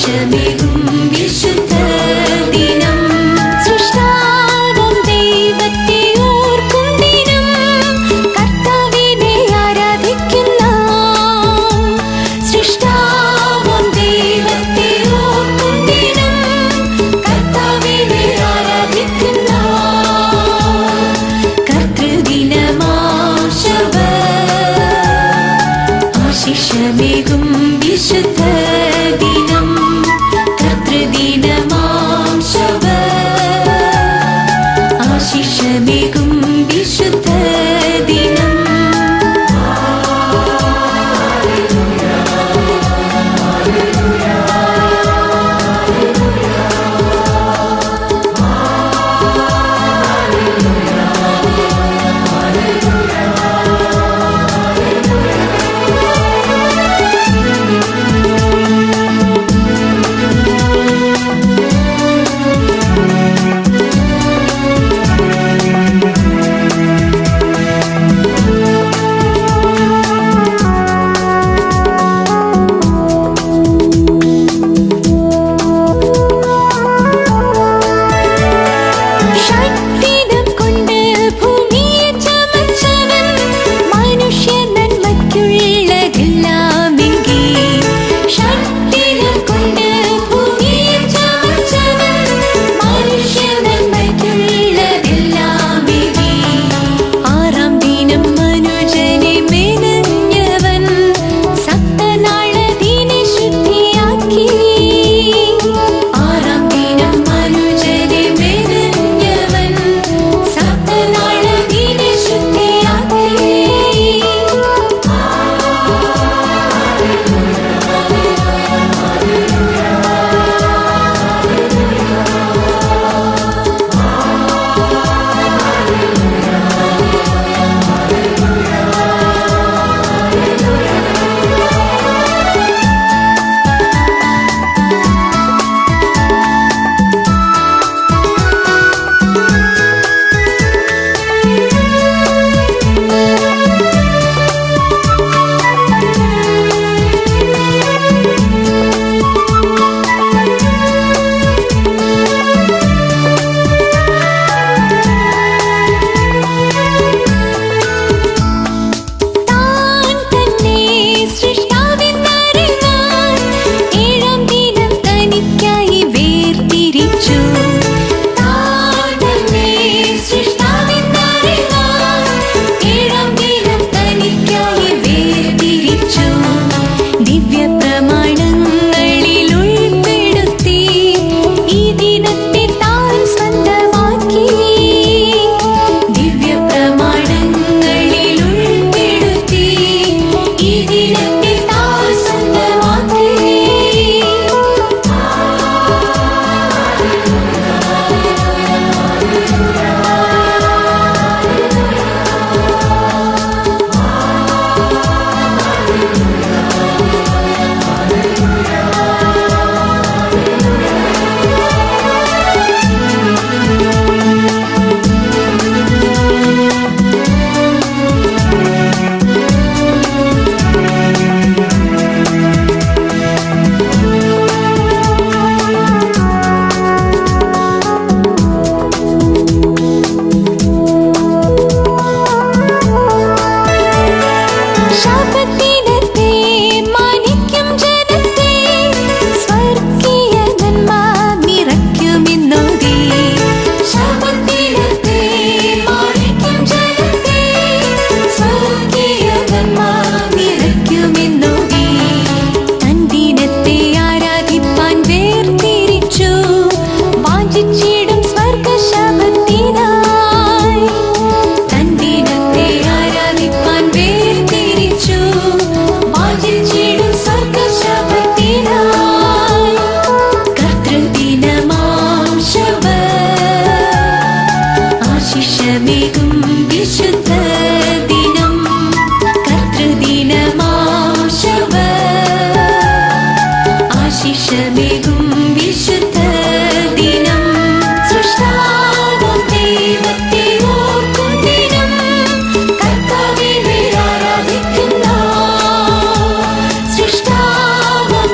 ആശിഷമേകും വിശുദ്ധ ദിനം. സൃഷ്ടാവാം ദൈവത്തെ ഓർക്കും ദിനം. കർത്താവിനെ ആരാധിക്കുന്ന സൃഷ്ടാവാം ദൈവത്തെ ഓർക്കും ദിനം. കർത്താവിനെ ആരാധിക്കുന്ന കർത്തൃദിനമാശവ ആശിഷമേകും വിശുദ്ധ ദിനം. കർത്തൃദിനമാശവ ആശിഷമേകും വിശുദ്ധ ദിനം.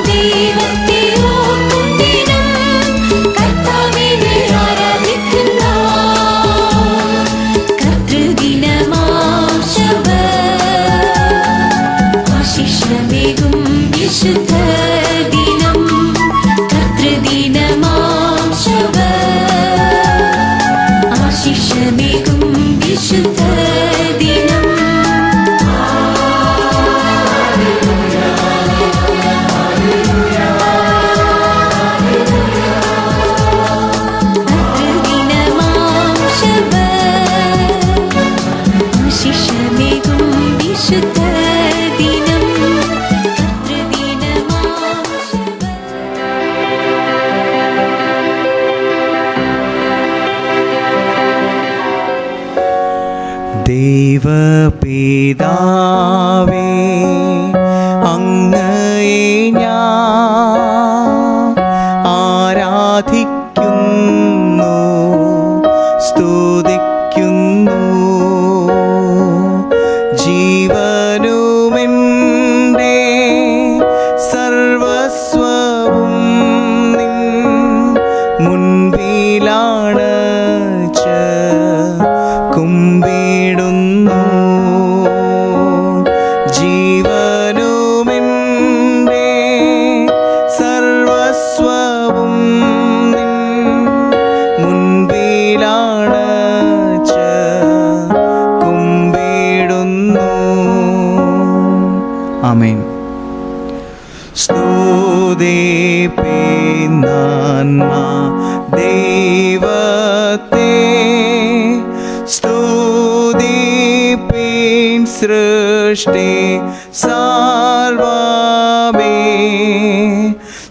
ദൈവത്തെ ദൈവപിതാവേ, അങ്ങയെ ഞാൻ ആരാധിക്കുന്നു, സ്തുതിക്കുന്നു. ജീവനുമെൻ്റെ സർവസ്വവും നിൻ മുൻപിലാണ് കുമ്പിടുന്നു. ജീവനുമെൻ്റെ സർവസ്വവും നിൻ മുൻപിലാണ് കുമ്പിടുന്നു. ആമേൻ. സ്തുതിപ്പിന്നാൻമാ ദൈവത്തെ, സ്തുതിപ്പിൻ സൃഷ്ടി സർവ്വമേ,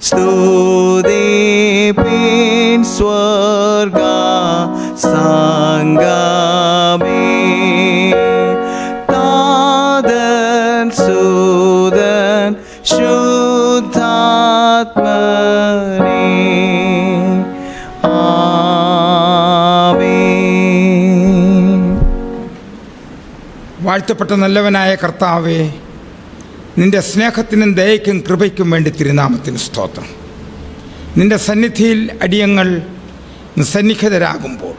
സ്തുതിപ്പിൻ സ്വർഗ സംഗമേ. താതൻ സുതൻ ശുദ്ധാത്മനേ. വാഴ്ത്തപ്പെട്ട നല്ലവനായ കർത്താവേ, നിൻ്റെ സ്നേഹത്തിനും ദയയ്ക്കും കൃപയ്ക്കും വേണ്ടി തിരുനാമത്തിന് സ്തോത്രം. നിൻ്റെ സന്നിധിയിൽ അടിയങ്ങൾ സന്നിഹിതരാകുമ്പോൾ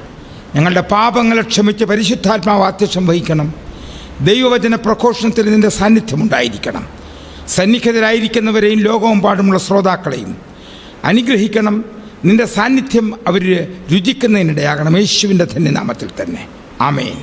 ഞങ്ങളുടെ പാപങ്ങളെ ക്ഷമിച്ച് പരിശുദ്ധാത്മാവ് അധ്യക്ഷം വഹിക്കണം. ദൈവവചന പ്രഘോഷണത്തിൽ നിൻ്റെ സാന്നിധ്യമുണ്ടായിരിക്കണം. സന്നിഹിതരായിരിക്കുന്നവരെയും ലോകവും പാടുമുള്ള ശ്രോതാക്കളെയും അനുഗ്രഹിക്കണം. നിൻ്റെ സാന്നിധ്യം അവർ രുചിക്കുന്നതിനിടയാകണം. യേശുവിൻ്റെ ധന്യനാമത്തിൽ തന്നെ. ആമേൻ.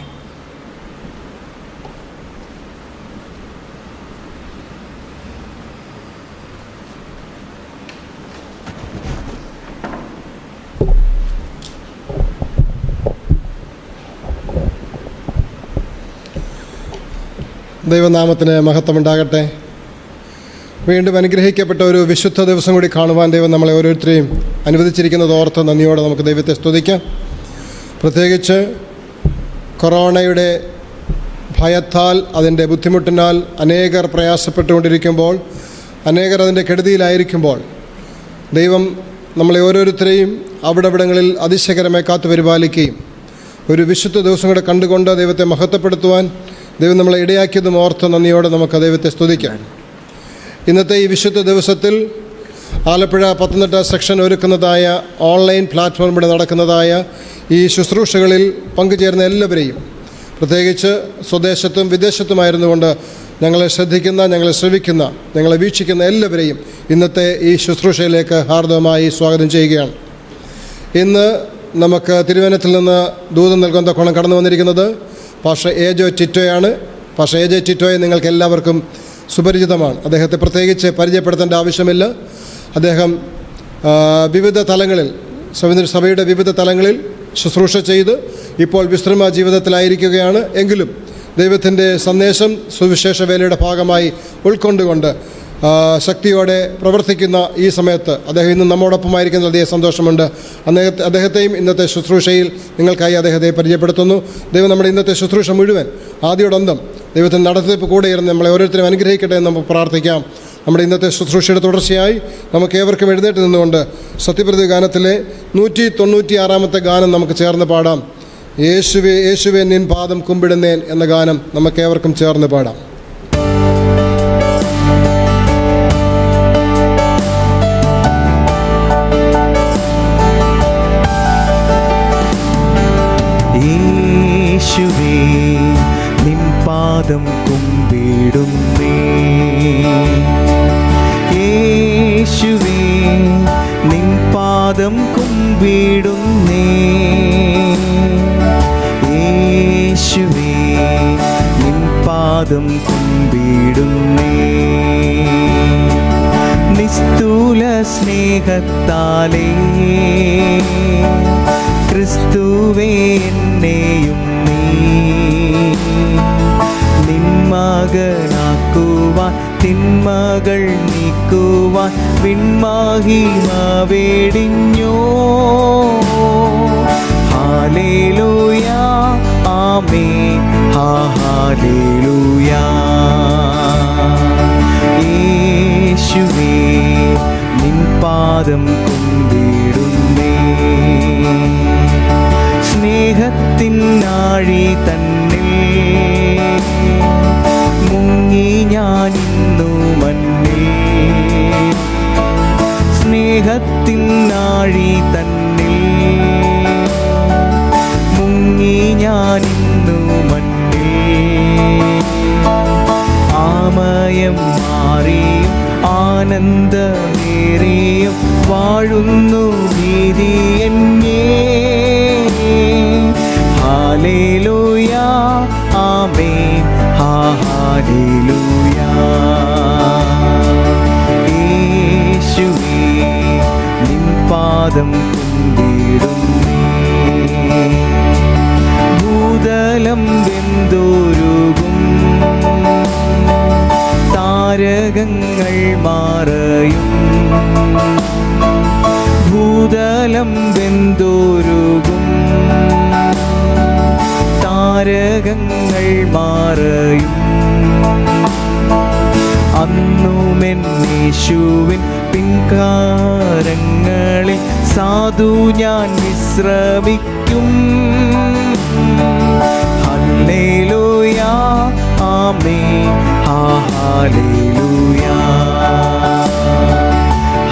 ദൈവനാമത്തിന് മഹത്വമുണ്ടാകട്ടെ. വീണ്ടും അനുഗ്രഹിക്കപ്പെട്ട ഒരു വിശുദ്ധ ദിവസം കൂടി കാണുവാൻ ദൈവം നമ്മളെ ഓരോരുത്തരെയും അനുവദിച്ചിരിക്കുന്നത് ഓർത്ത് നന്ദിയോടെ നമുക്ക് ദൈവത്തെ സ്തുതിക്കാം. പ്രത്യേകിച്ച് കൊറോണയുടെ ഭയത്താൽ, അതിൻ്റെ ബുദ്ധിമുട്ടിനാൽ അനേകർ പ്രയാസപ്പെട്ടുകൊണ്ടിരിക്കുമ്പോൾ, അനേകർ അതിൻ്റെ കെടുതിയിലായിരിക്കുമ്പോൾ ദൈവം നമ്മളെ ഓരോരുത്തരെയും അവിടങ്ങളിൽ അതിശയകരമായി കാത്തു പരിപാലിക്കുകയും ഒരു വിശുദ്ധ ദിവസം കൂടെ കണ്ടുകൊണ്ട് ദൈവത്തെ മഹത്വപ്പെടുത്തുവാൻ ദൈവം നമ്മളെ ഇടയാക്കിയതും ഓർത്ത് നന്ദിയോടെ നമുക്ക് ദൈവത്തെ സ്തുതിക്കാം. ഇന്നത്തെ ഈ വിശുദ്ധ ദിവസത്തിൽ ആലപ്പുഴ പത്തനംതിട്ട സെക്ഷൻ ഒരുക്കുന്നതായ ഓൺലൈൻ പ്ലാറ്റ്ഫോമിലൂടെ നടക്കുന്നതായ ഈ ശുശ്രൂഷകളിൽ പങ്കുചേർന്ന എല്ലാവരെയും, പ്രത്യേകിച്ച് സ്വദേശത്തും വിദേശത്തുമായിരുന്നുകൊണ്ട് ഞങ്ങളെ ശ്രദ്ധിക്കുന്ന, ഞങ്ങളെ ശ്രവിക്കുന്ന, ഞങ്ങളെ വീക്ഷിക്കുന്ന എല്ലാവരെയും ഇന്നത്തെ ഈ ശുശ്രൂഷയിലേക്ക് ഹാർദവമായി സ്വാഗതം ചെയ്യുകയാണ്. ഇന്ന് നമുക്ക് തിരുവനന്തപുരത്തിൽ നിന്ന് ദൂതം നൽകുന്ന തക്കോണം കടന്നു വന്നിരിക്കുന്നത് പാസ്റ്റർ എജോ ടിറ്റോയാണ്. പാസ്റ്റർ എജോ ടിറ്റോയെ നിങ്ങൾക്ക് എല്ലാവർക്കും സുപരിചിതമാണ്. അദ്ദേഹത്തെ പ്രത്യേകിച്ച് പരിചയപ്പെടുത്തേണ്ട ആവശ്യമില്ല. അദ്ദേഹം വിവിധ തലങ്ങളിൽ, സഭയുടെ വിവിധ തലങ്ങളിൽ ശുശ്രൂഷ ചെയ്ത് ഇപ്പോൾ വിശ്രമ ജീവിതത്തിലായിരിക്കുകയാണ്. എങ്കിലും ദൈവത്തിൻ്റെ സന്ദേശം സുവിശേഷ വേലയുടെ ഭാഗമായി ഉൾക്കൊണ്ടുകൊണ്ട് ശക്തിയോടെ പ്രവർത്തിക്കുന്ന ഈ സമയത്ത് അദ്ദേഹം ഇന്ന് നമ്മോടൊപ്പമായിരിക്കുന്ന അധികം സന്തോഷമുണ്ട്. അദ്ദേഹത്തെയും ഇന്നത്തെ ശുശ്രൂഷയിൽ നിങ്ങൾക്കായി അദ്ദേഹത്തെ പരിചയപ്പെടുത്തുന്നു. ദൈവം നമ്മുടെ ഇന്നത്തെ ശുശ്രൂഷ മുഴുവൻ ആദ്യോടന്തം ദൈവത്തിൻ്റെ നടത്തിപ്പ് കൂടെ ഇരുന്ന് നമ്മളെ ഓരോരുത്തരും അനുഗ്രഹിക്കട്ടെ എന്ന് നമുക്ക് പ്രാർത്ഥിക്കാം. നമ്മുടെ ഇന്നത്തെ ശുശ്രൂഷയുടെ തുടർച്ചയായി നമുക്ക് ഏവർക്കും എഴുന്നേറ്റ് നിന്നുകൊണ്ട് സത്യപ്രതി ഗാനത്തിലെ 196 ഗാനം നമുക്ക് ചേർന്ന് പാടാം. യേശുവേ യേശുവേ നിൻ പാദം കുമ്പിടുന്നേൻ എന്ന ഗാനം നമുക്ക് ഏവർക്കും ചേർന്ന് പാടാം. യേശുവേ നിൻ പാദം കുമ്പിടുന്നേ, യേശുവേ നിൻ പാദം കുമ്പിടുന്നേ, യേശുവേ നിൻ പാദം കുമ്പിടുന്നേ. നിസ്തുല സ്നേഹത്താലേ ക്രിസ്തുവേ എന്നെയും നീ നിന്മകനാക്കുവാൻ, തിന്മകൾ നീക്കുവാൻ വിൺമഹിമ വേടിഞ്ഞോ. Hallelujah amen hallelujah. യേശുവേ നിൻ പാദം കുമ്പിടുന്നേ, സ്നേഹത്തിൻ ആഴി തന്നിൽ മുങ്ങി ഞാൻ ഇന്നു മണ്ണിൽ, സ്നേഹത്തിൻ ആഴി തന്നിൽ മുങ്ങി ഞാൻ ഇന്നു മണ്ണിൽ. ആമയം മാറിയും ആനന്ദമേറിയും വാഴുന്നു ഭീതി എന്നേ. Hallelujah amen hallelujah. യേശുവേ നിൻ പാദം കുമ്പിടുന്നേ, ഭൂതലം വെന്തൊരുകും താരകങ്ങൾ മാറയും, ഭൂതലം വെന്തൊരുകും താരകങ്ങൾ മാറയും. അന്നുമെൻ യേശുവിൻ പിൻകാരങ്ങളിൽ സാധു ഞാൻ വിശ്രമിക്കും. Hallelujah amen hallelujah.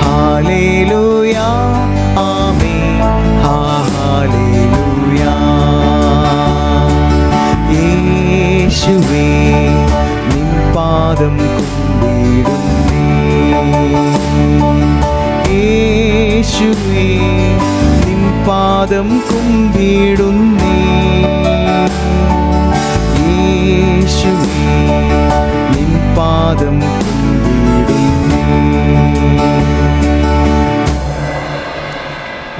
Hallelujah amen hallelujah. യേശുവേ നിൻ പാദം കുമ്പിടുന്നേ, യേശുവേ നിൻ പാദം കുമ്പിടുന്നേ, യേശുവേ നിൻ പാദം കുമ്പിടുന്നേ.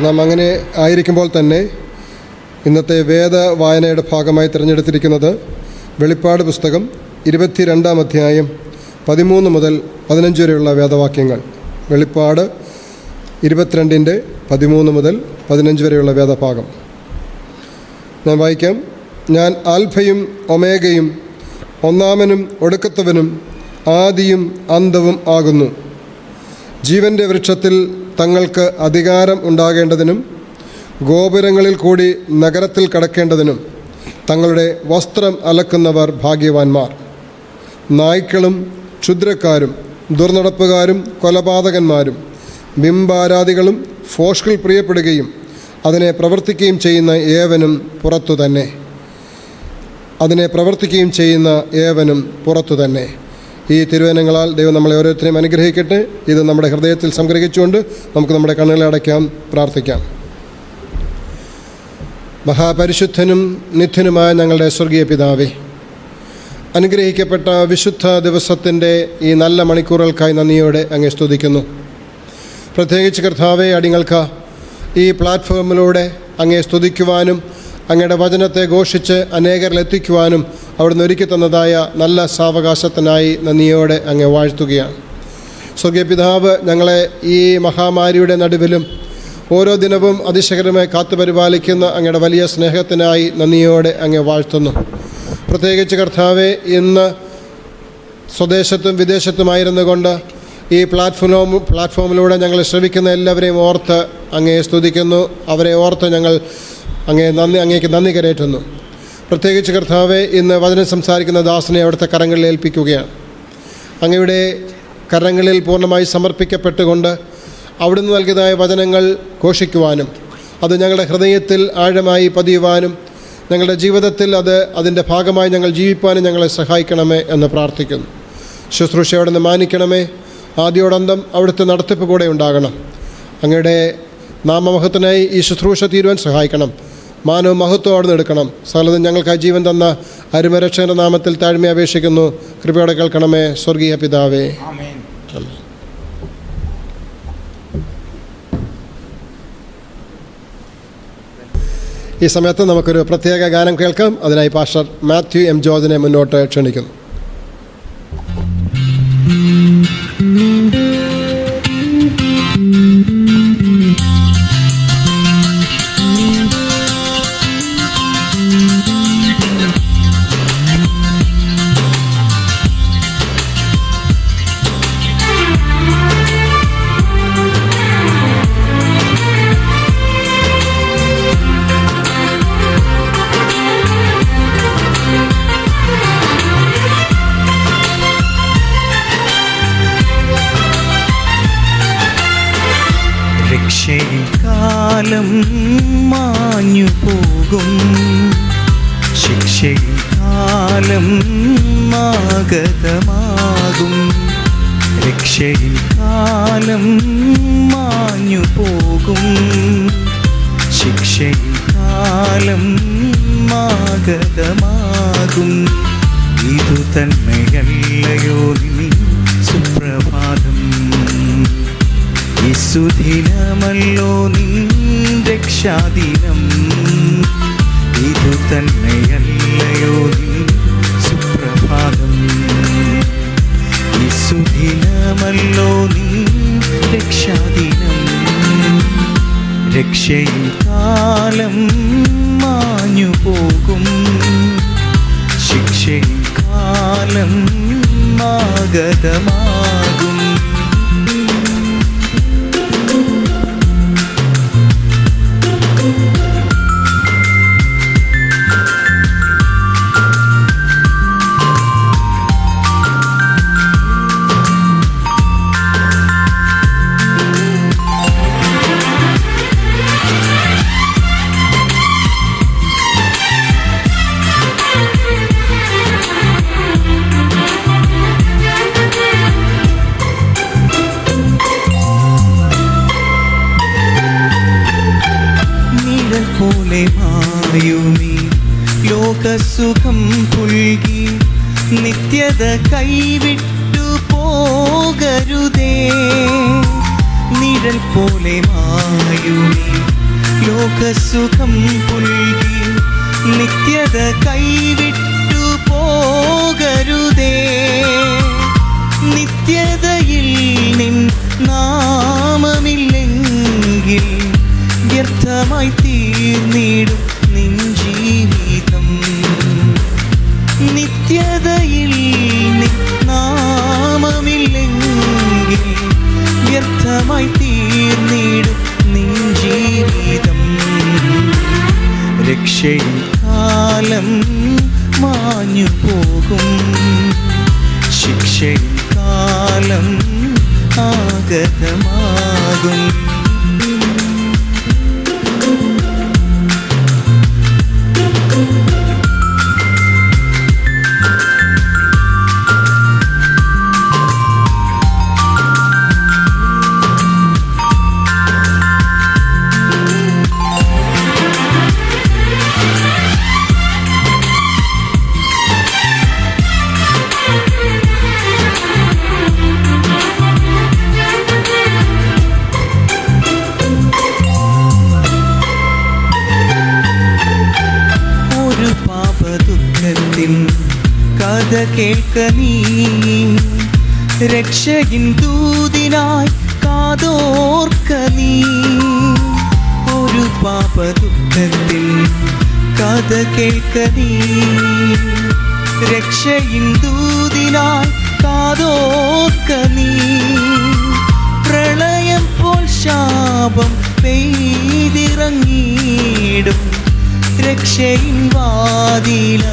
നാം അങ്ങനെ ആയിരിക്കുമ്പോൾ തന്നെ ഇന്നത്തെ വേദ വായനയുടെ ഭാഗമായി തിരഞ്ഞെടുത്തിരിക്കുന്നത് വെളിപ്പാട് പുസ്തകം 22-ാം അധ്യായം 13 മുതൽ 15 വരെയുള്ള വേദവാക്യങ്ങൾ. വെളിപ്പാട് 22-ന്റെ 13 മുതൽ 15 വരെയുള്ള വേദഭാഗം ഞാൻ വായിക്കാം. ഞാൻ ആൽഫയും ഒമേഗയും, ഒന്നാമനും ഒടുക്കത്തവനും, ആദിയും അന്തവും ആകുന്നു. ജീവൻ്റെ വൃക്ഷത്തിൽ തങ്ങൾക്ക് അധികാരം ഉണ്ടാകേണ്ടതിനും ഗോപുരങ്ങളിൽ കൂടി നഗരത്തിൽ കടക്കേണ്ടതിനും തങ്ങളുടെ വസ്ത്രം അലക്കുന്നവർ ഭാഗ്യവാന്മാർ. നായ്ക്കളും ക്ഷുദ്രക്കാരും ദുർനടപ്പുകാരും കൊലപാതകന്മാരും ബിംബാരാധികളും ഫോഷ്കിൽ പ്രിയപ്പെടുകയും അതിനെ പ്രവർത്തിക്കുകയും ചെയ്യുന്ന ഏവനും പുറത്തു തന്നെ, അതിനെ പ്രവർത്തിക്കുകയും ചെയ്യുന്ന ഏവനും പുറത്തു തന്നെ. ഈ തിരുവചനങ്ങളാൽ ദൈവം നമ്മളെ ഓരോരുത്തരെയും അനുഗ്രഹിക്കട്ടെ. ഇത് നമ്മുടെ ഹൃദയത്തിൽ സംഗ്രഹിച്ചുകൊണ്ട് നമുക്ക് നമ്മുടെ കണ്ണുകളെ അടയ്ക്കാം, പ്രാർത്ഥിക്കാം. മഹാപരിശുദ്ധനും നിത്യനുമായ ഞങ്ങളുടെ സ്വർഗീയ പിതാവേ, അനുഗ്രഹിക്കപ്പെട്ട വിശുദ്ധ ദിവസത്തിൻ്റെ ഈ നല്ല മണിക്കൂറുകൾക്കായി നന്ദിയോടെ അങ്ങേ സ്തുതിക്കുന്നു. പ്രത്യേകിച്ച് കർത്താവെ, അടിങ്ങൾക്ക് ഈ പ്ലാറ്റ്ഫോമിലൂടെ അങ്ങേ സ്തുതിക്കുവാനും അങ്ങയുടെ വചനത്തെ ഘോഷിച്ച് അനേകരിലെത്തിക്കുവാനും അവിടുന്ന് ഒരുക്കി തന്നതായ നല്ല സാവകാശത്തിനായി നന്ദിയോടെ അങ്ങേ വാഴ്ത്തുകയാണ്. സ്വർഗീയ പിതാവ്, ഞങ്ങളെ ഈ മഹാമാരിയുടെ നടുവിലും ഓരോ ദിനവും അതിശയകരമായി കാത്തുപരിപാലിക്കുന്ന അങ്ങയുടെ വലിയ സ്നേഹത്തിനായി നന്ദിയോടെ അങ്ങേ വാഴ്ത്തുന്നു. പ്രത്യേകിച്ച് കർത്താവെ, ഇന്ന് സ്വദേശത്തും വിദേശത്തുമായിരുന്നു കൊണ്ട് ഈ പ്ലാറ്റ്ഫോമിലൂടെ ഞങ്ങൾ ശ്രവിക്കുന്ന എല്ലാവരെയും ഓർത്ത് അങ്ങേ സ്തുതിക്കുന്നു. അവരെ ഓർത്ത് ഞങ്ങൾ അങ്ങേക്ക് നന്ദി കരേറ്റുന്നു. പ്രത്യേകിച്ച് കർത്താവെ, ഇന്ന് വചനം സംസാരിക്കുന്ന ദാസനെ അവിടുത്തെ കരങ്ങളിൽ ഏൽപ്പിക്കുകയാണ്. അങ്ങയുടെ കരങ്ങളിൽ പൂർണ്ണമായി സമർപ്പിക്കപ്പെട്ടുകൊണ്ട് അവിടുന്ന് നൽകിയതായ വചനങ്ങൾ ഘോഷിക്കുവാനും അത് ഞങ്ങളുടെ ഹൃദയത്തിൽ ആഴമായി പതിയുവാനും ഞങ്ങളുടെ ജീവിതത്തിൽ അതിൻ്റെ ഭാഗമായി ഞങ്ങൾ ജീവിപ്പാനും ഞങ്ങളെ സഹായിക്കണമേ എന്ന് പ്രാർത്ഥിക്കുന്നു. ശുശ്രൂഷ അവിടുന്ന് മാനിക്കണമേ. ആദ്യോടന്തം അവിടുത്തെ നടത്തിപ്പ് കൂടെ ഉണ്ടാകണം. അങ്ങയുടെ നാമമഹത്വത്തിനായി ഈ ശുശ്രൂഷ തീരുവാൻ സഹായിക്കണം. മാനവും മഹത്വം അവിടുന്ന് എടുക്കണം. സകലതും ഞങ്ങൾക്കായി ജീവൻ തന്ന അരുമരക്ഷകന്റെ നാമത്തിൽ താഴ്മ അപേക്ഷിക്കുന്നു. കൃപയോടെ കേൾക്കണമേ സ്വർഗീയ പിതാവേ. ആമേൻ. ഈ സമയത്ത് നമുക്കൊരു പ്രത്യേക ഗാനം കേൾക്കാം. അതിനായി പാസ്റ്റർ മാത്യു എം ജോർജിനെ മുന്നോട്ട് ക്ഷണിക്കുന്നു. രക്ഷയിൽ കാലം മാഞ്ഞു പോകും, ശിക്ഷയിൽ കാലം ആഗതമാകും. രക്ഷയിൽ കാലം മാഞ്ഞു പോകും, ശിക്ഷയിൽ കാലം ആഗതമാകും. ഇതു തന്നെയല്ലയോ നിൻ സുപ്രഭാതം, ഈ സുദിനമല്ലോ നിൻ രക്ഷാദിനം. ഇതു തന്നെയല്ലയോ നിൻ സുപ്രഭാതം, ഈ സുദിനമല്ലോ നിൻ രക്ഷാദിനം. രക്ഷയിൽ കാലം മാഞ്ഞു പോകും, ശിക്ഷയിൽ കാലം ആഗതമാകും. പോലെ മായുമീ ലോകസുഖം പുൽകി നിത്യത കൈവിട്ടു പോകരുതേ. നിഴൽ പോലെ മായുമീ ലോകസുഖം പുൽകി നിത്യത കൈവിട്ടു പോകരുതേ. നിത്യതയിൽ നിൻ നാമമില്ലെങ്കിൽ വ്യർത്ഥമായി തീർന്നിടും നിൻ ജീവിതം. നിത്യതയിൽ നിൻ നാമമില്ലെങ്കിൽ വ്യർത്ഥമായി തീർന്നിടും നിൻ ജീവിതം. രക്ഷയിൽ കാലം മാഞ്ഞു പോകും, ശിക്ഷയിൽ കാലം ആഗതമാകും. കഥ കേൾക്ക നീ, രക്ഷയിൻ ദൂതിനായി കാതോർക്ക നീ. ഒരു പാപദുഃഖത്തിൽ കഥ കേൾക്ക നീ, രക്ഷയിൻ ദൂതിനായി കാതോർക്ക നീ. പ്രളയം പോൽ ശാപം പെയ്തിറങ്ങിയിടും, രക്ഷയിൻ വാതിലടഞ്ഞിടും.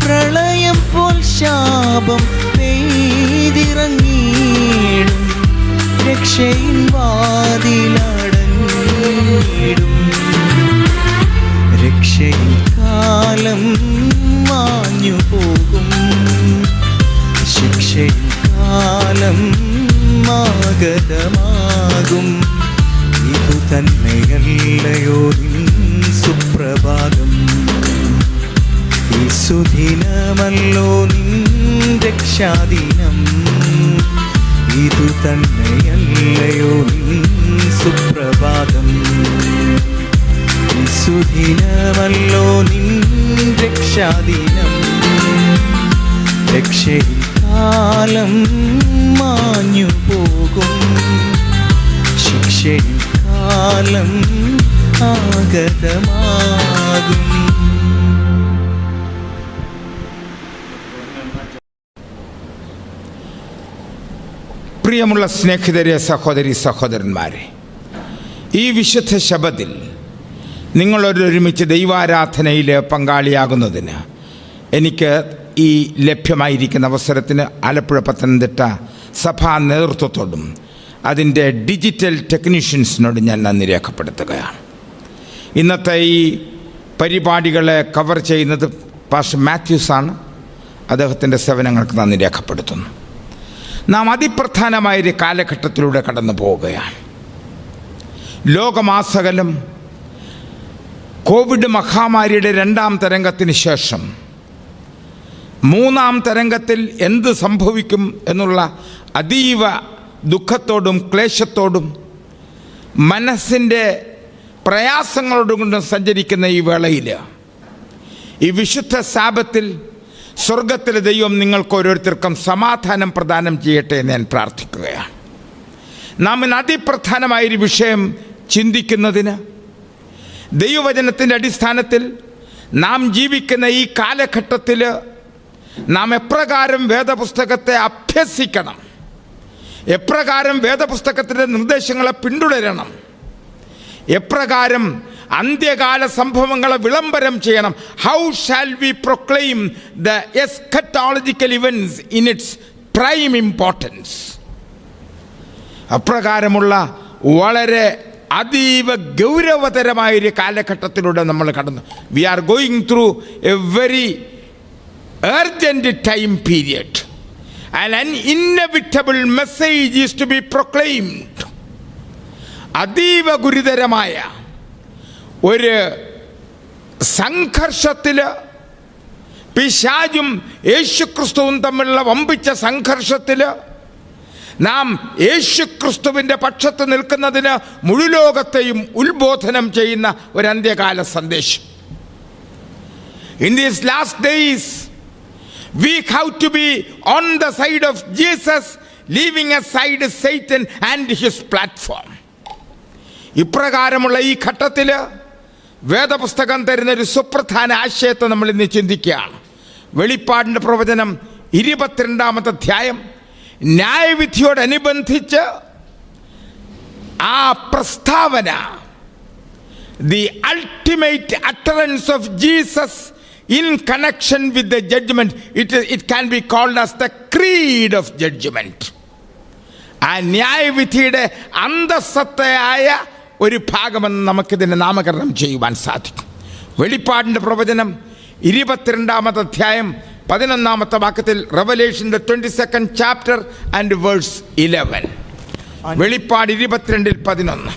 പ്രളയം പോൽ ശാപം പെയ്തിറങ്ങിയിടും, രക്ഷയിൻ വാതിലടഞ്ഞിടും. രക്ഷയിൽ കാലം മാഞ്ഞു പോകും, ശിക്ഷയിൽ കാലം ആഗതമാകും. ഇതു തന്നെയല്ലയോ നിൻ സുപ്രഭാതം, ഈ സുദിനമല്ലോ നിൻ രക്ഷാദിനം. ഇതു തന്നെയല്ലയോ നിൻ സുപ്രഭാതം, ഈ സുദിനമല്ലോ നിൻ രക്ഷാദിനം. രക്ഷയിൽ കാലം മാഞ്ഞു പോകും, ശിക്ഷയിൽ കാലം ആഗതമാകും. പ്രിയമുള്ള സ്നേഹിതരെ, സഹോദരി സഹോദരന്മാരെ, ഈ വിശുദ്ധ ശബത്തിൽ നിങ്ങളൊരുമിച്ച് ദൈവാരാധനയിൽ പങ്കാളിയാകുന്നതിന് എനിക്ക് ഈ ലഭ്യമായിരിക്കുന്ന അവസരത്തിന് ആലപ്പുഴ പത്തനംതിട്ട സഭാ നേതൃത്വത്തോടും അതിൻ്റെ ഡിജിറ്റൽ ടെക്നീഷ്യൻസിനോടും ഞാൻ നന്ദി രേഖപ്പെടുത്തുകയാണ്. ഇന്നത്തെ ഈ പരിപാടികളെ കവർ ചെയ്യുന്നത് പാസ്റ്റർ മാത്യൂസാണ്. അദ്ദേഹത്തിൻ്റെ സേവനങ്ങൾക്ക് നന്ദി രേഖപ്പെടുത്തുന്നു. നാം അതിപ്രധാനമായൊരു കാലഘട്ടത്തിലൂടെ കടന്നു പോവുകയാണ്. ലോകമാസകലം കോവിഡ് മഹാമാരിയുടെ 2ാം തരംഗത്തിന് ശേഷം 3ാം തരംഗത്തിൽ എന്ത് സംഭവിക്കും എന്നുള്ള അതീവ ദുഃഖത്തോടും ക്ലേശത്തോടും മനസ്സിൻ്റെ പ്രയാസങ്ങളോടും കൊണ്ട് സഞ്ചരിക്കുന്ന ഈ വേളയിൽ ഈ വിശുദ്ധ സാബത്തിൽ സ്വർഗത്തിലെ ദൈവം നിങ്ങൾക്ക് ഓരോരുത്തർക്കും സമാധാനം പ്രദാനം ചെയ്യട്ടെ എന്ന് ഞാൻ പ്രാർത്ഥിക്കുകയാണ്. നാം ഇന്ന് അതിപ്രധാനമായൊരു വിഷയം ചിന്തിക്കുന്നതിന് ദൈവവചനത്തിൻ്റെ അടിസ്ഥാനത്തിൽ നാം ജീവിക്കുന്ന ഈ കാലഘട്ടത്തിൽ നാം എപ്രകാരം വേദപുസ്തകത്തെ അഭ്യസിക്കണം, എപ്രകാരം വേദപുസ്തകത്തിൻ്റെ നിർദ്ദേശങ്ങളെ പിന്തുടരണം, എപ്രകാരം അന്ത്യകാല സംഭവങ്ങളെ വിളംബരം ചെയ്യണം. How shall we proclaim the eschatological events in its prime importance. അപ്രകാരമുള്ള വളരെ അതീവ ഗൗരവതരമായൊരു കാലഘട്ടത്തിലൂടെ നമ്മൾ കടന്നു. We are going through a very urgent time period, and an inevitable message is to be proclaimed. അതീവ ഗുരുതരമായ ഒരു സംഘർഷത്തിൽ പിശാചും യേശുക്രിസ്തുവും തമ്മിലുള്ള വമ്പിച്ച സംഘർഷത്തിൽ നാം യേശുക്രിസ്തുവിൻ്റെ പക്ഷത്ത് നിൽക്കുന്നതിന് മുഴുലോകത്തെയും ഉത്ബോധനം ചെയ്യുന്ന ഒരു അന്ത്യകാല സന്ദേശം. In these last days we have to be on the side of Jesus, leaving aside Satan and his platform. ഇപ്രകാരമുള്ള ഈ ഘട്ടത്തിൽ വേദപുസ്തകം തരുന്നൊരു സുപ്രധാന ആശയത്തെ നമ്മൾ ഇന്ന് ചിന്തിക്കുകയാണ്. വെളിപ്പാടിൻ്റെ പ്രവചനം 22-ാമത്തെ അധ്യായം ന്യായവിധിയോടനുബന്ധിച്ച് ആ പ്രസ്താവന, the ultimate utterance of Jesus in connection with the judgment, it can be called as the creed of judgment. ആ ന്യായവിധിയുടെ അന്തസ്സത്തയായ ഒരു ഭാഗമെന്ന് നമുക്കിതിനെ നാമകരണം ചെയ്യുവാൻ സാധിക്കും. വെളിപ്പാടിൻ്റെ പ്രവചനം 22-ാമത്തെ അധ്യായം 11-ാമത്തെ വാക്യത്തിൽ, റെവലേഷൻ്റെ 22nd chapter and verse 11. വെളിപ്പാട് 22:11.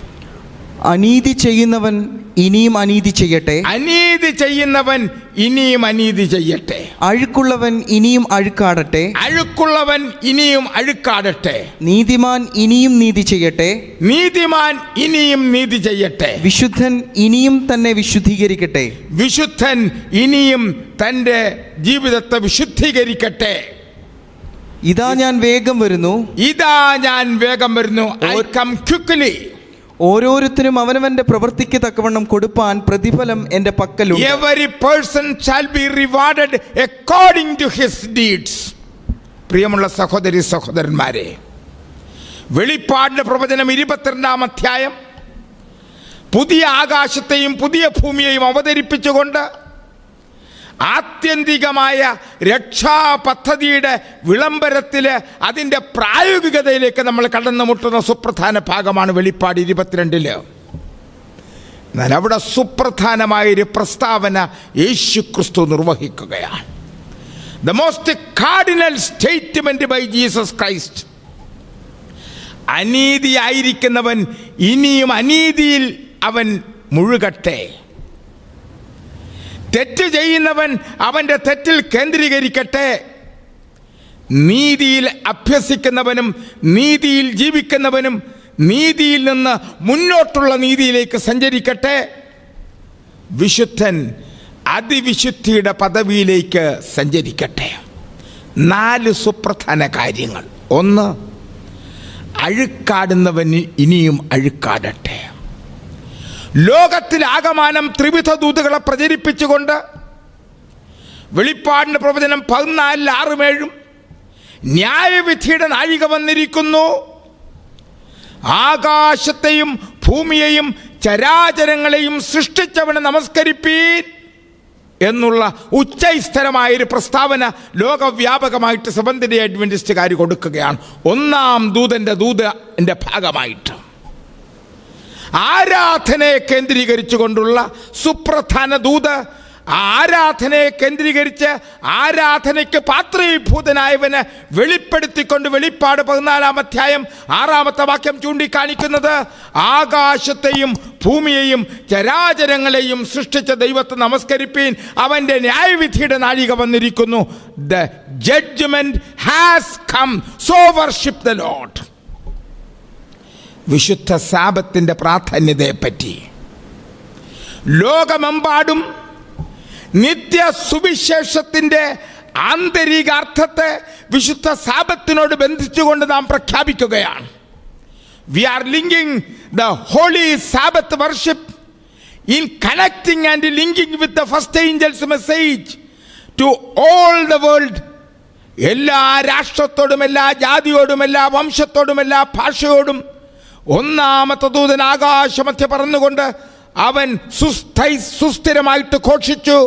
അനീതി ചെയ്യുന്നവൻ ഇനിയും അനീതി ചെയ്യട്ടെ, അനീതി ചെയ്യുന്നവൻ ഇനിയും അനീതി ചെയ്യട്ടെ, അഴുക്കുള്ളവൻ ഇനിയും അഴുക്കാടട്ടെ, അഴുക്കുള്ളവൻ ഇനിയും അഴുക്കാടട്ടെ, നീതിമാൻ ഇനിയും നീതി ചെയ്യട്ടെ, നീതിമാൻ ഇനിയും നീതി ചെയ്യട്ടെ, വിശുദ്ധൻ ഇനിയും തന്നെ വിശുദ്ധീകരിക്കട്ടെ, വിശുദ്ധൻ ഇനിയും തൻ്റെ ജീവിതത്തെ വിശുദ്ധീകരിക്കട്ടെ. ഇതാ ഞാൻ വേഗം വരുന്നു, ഇതാ ഞാൻ വേഗം വരുന്നു. I come quickly. ഓരോരുത്തരും അവനവന്റെ പ്രവൃത്തിക്ക് തക്കവണ്ണം കൊടുപ്പാൻ പ്രതിഫലം എന്റെ പക്കലുണ്ട്. Every person shall be rewarded according to his deeds. പ്രിയമുള്ള സഹോദരി സഹോദരന്മാരെ, വെളിപ്പാടിന്റെ പ്രവചനം 22-ാം അധ്യായം പുതിയ ആകാശത്തെയും പുതിയ ഭൂമിയെയും അവതരിപ്പിച്ചുകൊണ്ട് ആത്യന്തികമായ രക്ഷാപദ്ധതിയുടെ വിളംബരത്തിൽ അതിൻ്റെ പ്രായോഗികതയിലേക്ക് നമ്മൾ കടന്നുമുട്ടുന്ന സുപ്രധാന ഭാഗമാണ് വെളിപ്പാട് 22. എന്നാൽ അവിടെ സുപ്രധാനമായൊരു പ്രസ്താവന യേശുക്രിസ്തു നിർവഹിക്കുകയാണ്. The most cardinal statement by Jesus Christ. അനീതിയായിരിക്കുന്നവൻ ഇനിയും അനീതിയിൽ അവൻ മുഴുകട്ടെ, തെറ്റ് ചെയ്യുന്നവൻ അവൻ്റെ തെറ്റിൽ കേന്ദ്രീകരിക്കട്ടെ, നീതിയിൽ അഭ്യസിക്കുന്നവനും നീതിയിൽ ജീവിക്കുന്നവനും നീതിയിൽ നിന്ന് മുന്നോട്ടുള്ള നീതിയിലേക്ക് സഞ്ചരിക്കട്ടെ, വിശുദ്ധൻ അതിവിശുദ്ധിയുടെ പദവിയിലേക്ക് സഞ്ചരിക്കട്ടെ. 4 സുപ്രധാന കാര്യങ്ങൾ. 1, അഴുക്കാടുന്നവൻ ഇനിയും അഴുക്കാടട്ടെ. ലോകത്തിലാകമാനം ത്രിവിധ ദൂതുകളെ പ്രചരിപ്പിച്ചുകൊണ്ട് വെളിപ്പാടിൻ്റെ പ്രവചനം 14:6-7 ന്യായവിധിയുടെ നാഴിക വന്നിരിക്കുന്നു, ആകാശത്തെയും ഭൂമിയെയും ചരാചരങ്ങളെയും സൃഷ്ടിച്ചവനെ നമസ്കരിപ്പീൻ എന്നുള്ള ഉച്ചസ്ഥരമായൊരു പ്രസ്താവന ലോകവ്യാപകമായിട്ട് സെവന്ത് ഡേ അഡ്വെന്റിസ്റ്റുകാർ കൊടുക്കുകയാണ്. ഒന്നാം ദൂതന്റെ ദൂതന്റെ ഭാഗമായിട്ട് ആരാധനയെ കേന്ദ്രീകരിച്ചുകൊണ്ടുള്ള സുപ്രധാന ദൂത്, ആരാധനയെ കേന്ദ്രീകരിച്ച് ആരാധനയ്ക്ക് പാത്രീഭൂതനായവന് വെളിപ്പെടുത്തിക്കൊണ്ട് വെളിപ്പാട് 14-ാം അധ്യായം 6-ാമത്തെ വാക്യം ചൂണ്ടിക്കാണിക്കുന്നത് ആകാശത്തെയും ഭൂമിയെയും ചരാചരങ്ങളെയും സൃഷ്ടിച്ച ദൈവത്തെ നമസ്കരിപ്പീൻ, അവൻ്റെ ന്യായവിധിയുടെ നാഴിക വന്നിരിക്കുന്നു. The judgment has come, so worship the Lord. വിശുദ്ധ സാബത്തിന്റെ പ്രാധാന്യതയെപ്പറ്റി ലോകമെമ്പാടും നിത്യ സുവിശേഷത്തിൻ്റെ ആന്തരികാർത്ഥത്തെ വിശുദ്ധ സാബത്തിനോട് ബന്ധിച്ചുകൊണ്ട് നാം പ്രഖ്യാപിക്കുകയാണ്. We are linking the holy Sabbath worship in connecting and linking with the first angel's message to all the world. എല്ലാ രാഷ്ട്രത്തോടും എല്ലാ ജാതിയോടും എല്ലാ വംശത്തോടും എല്ലാ ഭാഷയോടും ഒന്നാമത്തെ ദൂതൻ ആകാശമധ്യ പറന്നുകൊണ്ട് അവൻ സുസ്ഥിരമായിട്ട് ഘോഷിച്ചു,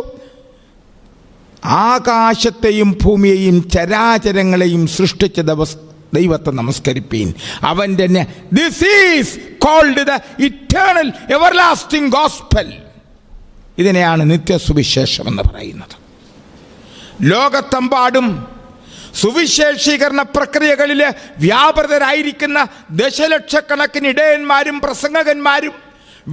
ആകാശത്തെയും ഭൂമിയെയും ചരാചരങ്ങളെയും സൃഷ്ടിച്ച ദൈവത്തെ നമസ്കരിപ്പീൻ, അവൻ്റെ this is called the eternal everlasting gospel. ഇതിനെയാണ് നിത്യസുവിശേഷം എന്ന് പറയുന്നത്. ലോകത്തെമ്പാടും സുവിശേഷീകരണ പ്രക്രിയകളിൽ വ്യാപൃതരായിരിക്കുന്ന ദശലക്ഷക്കണക്കിന് ഇടയന്മാരും പ്രസംഗകന്മാരും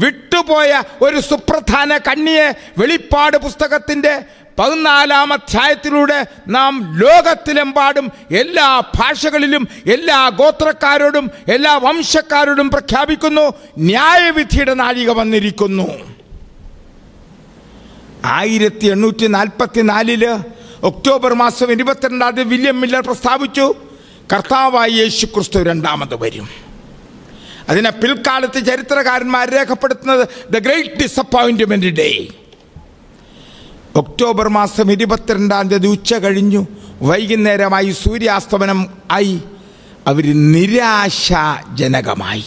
വിട്ടുപോയ ഒരു സുപ്രധാന കണ്ണിയെ വെളിപ്പാട് പുസ്തകത്തിൻ്റെ 14-ാം അധ്യായത്തിലൂടെ നാം ലോകത്തിലെമ്പാടും എല്ലാ ഭാഷകളിലും എല്ലാ ഗോത്രക്കാരോടും എല്ലാ വംശക്കാരോടും പ്രഖ്യാപിക്കുന്നു, ന്യായവിധിയുടെ നാഴിക വന്നിരിക്കുന്നു. 1844 ഒക്ടോബർ മാസം 22-ാം തീയതി വില്യം മില്ലർ പ്രസ്താവിച്ചു, കർത്താവായ യേശു ക്രിസ്തു രണ്ടാമത് വരും. അതിനെ പിൽക്കാലത്ത് ചരിത്രകാരന്മാർ രേഖപ്പെടുത്തുന്നത് ദ ഗ്രേറ്റ് ഡിസപ്പോയിൻറ്റ്മെന്റ് ഡേ. ഒക്ടോബർ മാസം 22-ാം തീയതി ഉച്ച കഴിഞ്ഞു, വൈകുന്നേരമായി സൂര്യാസ്തമനം ആയി, അവർ നിരാശാജനകമായി.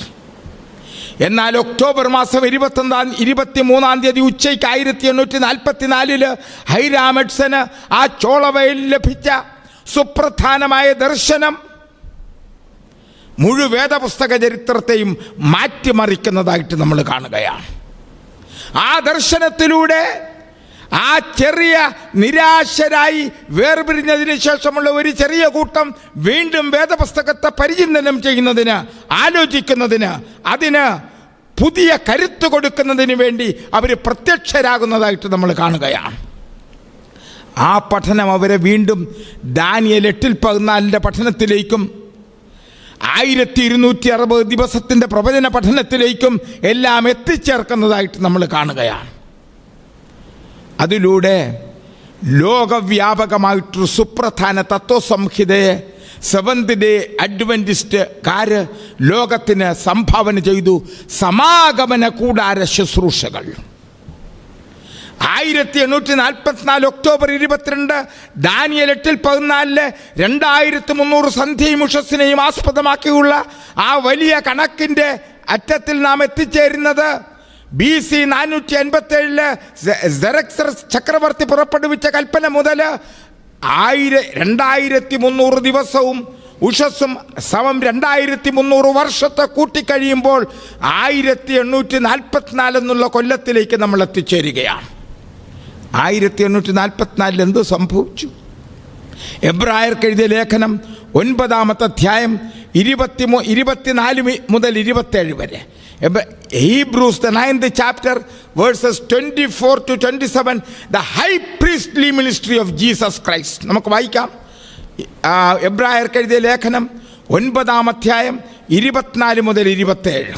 എന്നാൽ ഒക്ടോബർ മാസം 23-ാം തീയതി ഉച്ചയ്ക്ക് 1844 ഹൈറാം എഡ്സന് ആ ചോളവയിൽ ലഭിച്ച സുപ്രധാനമായ ദർശനം മുഴുവൻ വേദപുസ്തക ചരിത്രത്തെയും മാറ്റിമറിക്കുന്നതായിട്ട് നമ്മൾ കാണുകയാണ്. ആ ദർശനത്തിലൂടെ ആ ചെറിയ നിരാശരായി വേർപിരിഞ്ഞതിന് ശേഷമുള്ള ഒരു ചെറിയ കൂട്ടം വീണ്ടും വേദപുസ്തകത്തെ പരിചിന്തനം ചെയ്യുന്നതിന്, ആലോചിക്കുന്നതിന്, അതിന് പുതിയ കരുത്ത് കൊടുക്കുന്നതിന് വേണ്ടി അവർ പ്രത്യക്ഷരാകുന്നതായിട്ട് നമ്മൾ കാണുകയാണ്. ആ പഠനം അവരെ വീണ്ടും ദാനിയേൽ 8:14 പഠനത്തിലേക്കും 1260 ദിവസത്തിൻ്റെ പ്രവചന പഠനത്തിലേക്കും എല്ലാം എത്തിച്ചേർക്കുന്നതായിട്ട് നമ്മൾ കാണുകയാണ്. അതിലൂടെ ലോകവ്യാപകമായിട്ടൊരു സുപ്രധാന തത്വസംഹിതയെ സെവന്ത് ഡേ അഡ്വെന്റിസ്റ്റുകാർ ലോകത്തിന് സംഭാവന ചെയ്തു. സമാഗമന കൂടാര ശുശ്രൂഷകൾ 1844 ഒക്ടോബർ 22 ദാനിയേൽ 8:14 2300 സന്ധ്യയും ഉഷസ്സിനെയും ആസ്പദമാക്കിയുള്ള ആ വലിയ കണക്കിൻ്റെ അറ്റത്തിൽ നാം എത്തിച്ചേരുന്നത് BC 487 സെറക്സസ് ചക്രവർത്തി പുറപ്പെടുവിച്ച കൽപ്പന മുതൽ 2300 ദിവസവും ഉഷസ്സും സമം 2300 വർഷത്തെ കൂട്ടിക്കഴിയുമ്പോൾ 1844 എന്നുള്ള കൊല്ലത്തിലേക്ക് നമ്മൾ എത്തിച്ചേരുകയാണ്. 1844 എന്ത് സംഭവിച്ചു? എബ്രായർക്ക് എഴുതിയ ലേഖനം 9-ാമത്തെ അധ്യായം 24 മുതൽ 27 വരെ, Hebrews the 9th chapter verses 24 to 27, the high priestly ministry of Jesus Christ. നമുക്ക് വായിക്കാം. എബ്രായർക്ക് എഴുതിയ ലേഖനം 9-ാം അധ്യായം 24 മുതൽ 27.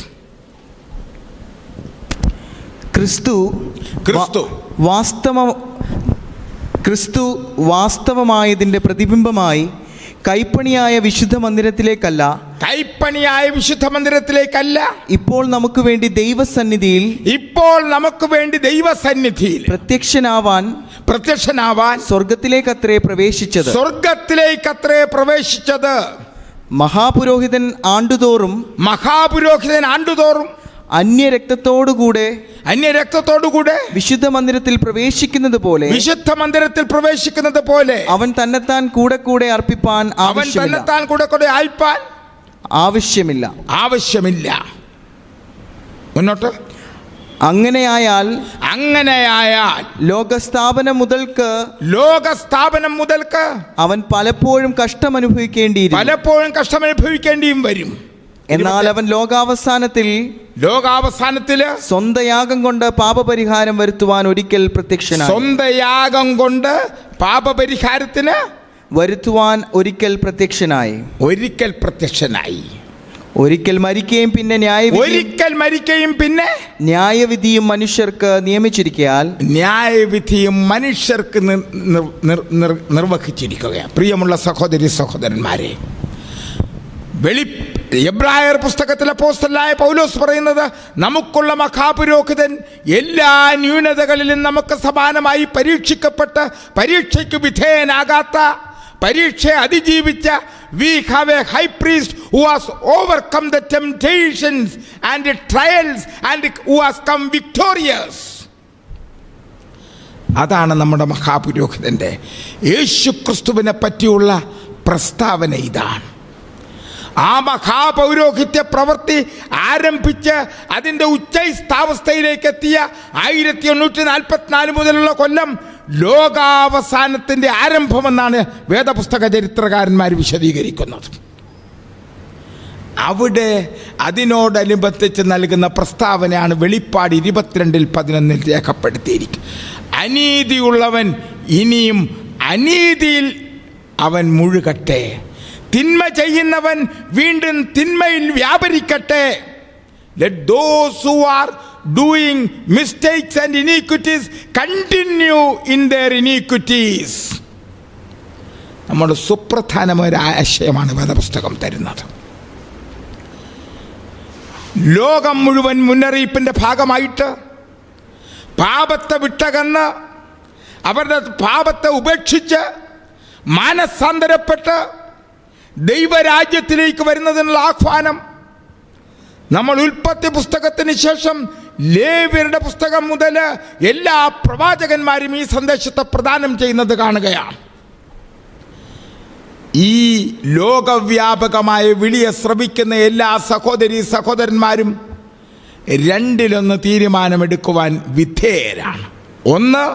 ക്രിസ്തു വാസ്തവമായതിൻ്റെ പ്രതിബിംബമായി കൈപ്പണിയായ വിശുദ്ധ മന്ദിരത്തിലേക്കല്ല ഇപ്പോൾ നമുക്ക് വേണ്ടി ദൈവസന്നിധിയിൽ പ്രത്യക്ഷനാവാൻ സ്വർഗത്തിലേക്കത്രേ പ്രവേശിച്ചത്. മഹാപുരോഹിതൻ ആണ്ടുതോറും അന്യരക്തത്തോടുകൂടെ വിശുദ്ധ മന്ദിരത്തിൽ പ്രവേശിക്കുന്നത് പോലെ അവൻ തന്നെത്താൻ കൂടെ കൂടെ അർപ്പിപ്പാൻ ആവശ്യമില്ല. മുന്നോട്ട്. അങ്ങനെയായാൽ ലോകസ്ഥാപനം മുതൽക്ക് അവൻ പലപ്പോഴും കഷ്ടമനുഭവിക്കേണ്ടിയും വരും. എന്നാൽ അവൻ ലോകാവസാനത്തിൽ സ്വന്തം യാഗം കൊണ്ട് പാപപരിഹാരം വരുത്തുവാൻ ഒരിക്കൽ പ്രത്യക്ഷനായി. ഒരിക്കൽ മരിക്കുകയും പിന്നെ ന്യായവിധിയും മനുഷ്യർക്ക് നിയമിച്ചിരിക്കയാൽ നിർവഹിച്ചിരിക്കുകയാണ്. പ്രിയമുള്ള സഹോദരി സഹോദരന്മാരെ, എബ്രായർ പുസ്തകത്തിലെ അപ്പോസ്തലനായ പൗലോസ് പറയുന്നത്, നമുക്കുള്ള മഹാപുരോഹിതൻ എല്ലാ ന്യൂനതകളിലും നമുക്ക് സമാനമായി പരീക്ഷിക്കപ്പെട്ട് പരീക്ഷയ്ക്ക് വിധേയനാകാത്ത, പരീക്ഷയെ അതിജീവിച്ച, we have a high priest who has overcome the temptations and the trials and who has come victorious. അതാണ് നമ്മുടെ മഹാപുരോഹിതന്റെ യേശു ക്രിസ്തുവിനെ പറ്റിയുള്ള പ്രസ്താവന. ഇതാണ് ആ മഹാപൗരോഹിത്യ പ്രവൃത്തി ആരംഭിച്ച് അതിൻ്റെ ഉച്ചസ്ഥാവസ്ഥയിലേക്ക് എത്തിയ 1844 മുതലുള്ള കൊല്ലം ലോകാവസാനത്തിൻ്റെ ആരംഭമെന്നാണ് വേദപുസ്തക ചരിത്രകാരന്മാർ വിശദീകരിക്കുന്നത്. അവിടെ അതിനോടനുബന്ധിച്ച് നൽകുന്ന പ്രസ്താവനയാണ് വെളിപ്പാട് 22:11 രേഖപ്പെടുത്തിയിരിക്കുന്നത്. അനീതിയുള്ളവൻ ഇനിയും അനീതിയിൽ അവൻ മുഴുകട്ടെ, തിന്മ ചെയ്യുന്നവൻ വീണ്ടും തിന്മയിൽ വ്യാപരിക്കട്ടെ. Let those who are doing mistakes and iniquities continue in their iniquities. നമ്മുടെ സുപ്രധാനമായ ആശയമാണ് വേദപുസ്തകം തരുന്നത്. ലോകം മുഴുവൻ മുന്നറിയിപ്പിൻ്റെ ഭാഗമായിട്ട് പാപത്തെ വിട്ടകന്ന് അവരുടെ പാപത്തെ ഉപേക്ഷിച്ച് മാനസാന്തരപ്പെട്ട് ദൈവരാജ്യത്തിലേക്ക് വരുന്നതിനുള്ള ആഹ്വാനം നമ്മൾ ഉൽപ്പത്തി പുസ്തകത്തിന് ശേഷം ലേവ്യരുടെ പുസ്തകം മുതൽ എല്ലാ പ്രവാചകന്മാരും ഈ സന്ദേശത്തെ പ്രദാനം ചെയ്യുന്നത് കാണുകയാണ്. ഈ ലോകവ്യാപകമായ വിളിയെ ശ്രവിക്കുന്ന എല്ലാ സഹോദരീ സഹോദരന്മാരും രണ്ടിലൊന്ന് തീരുമാനമെടുക്കുവാൻ വിധേയരാണ്. ഒന്ന്,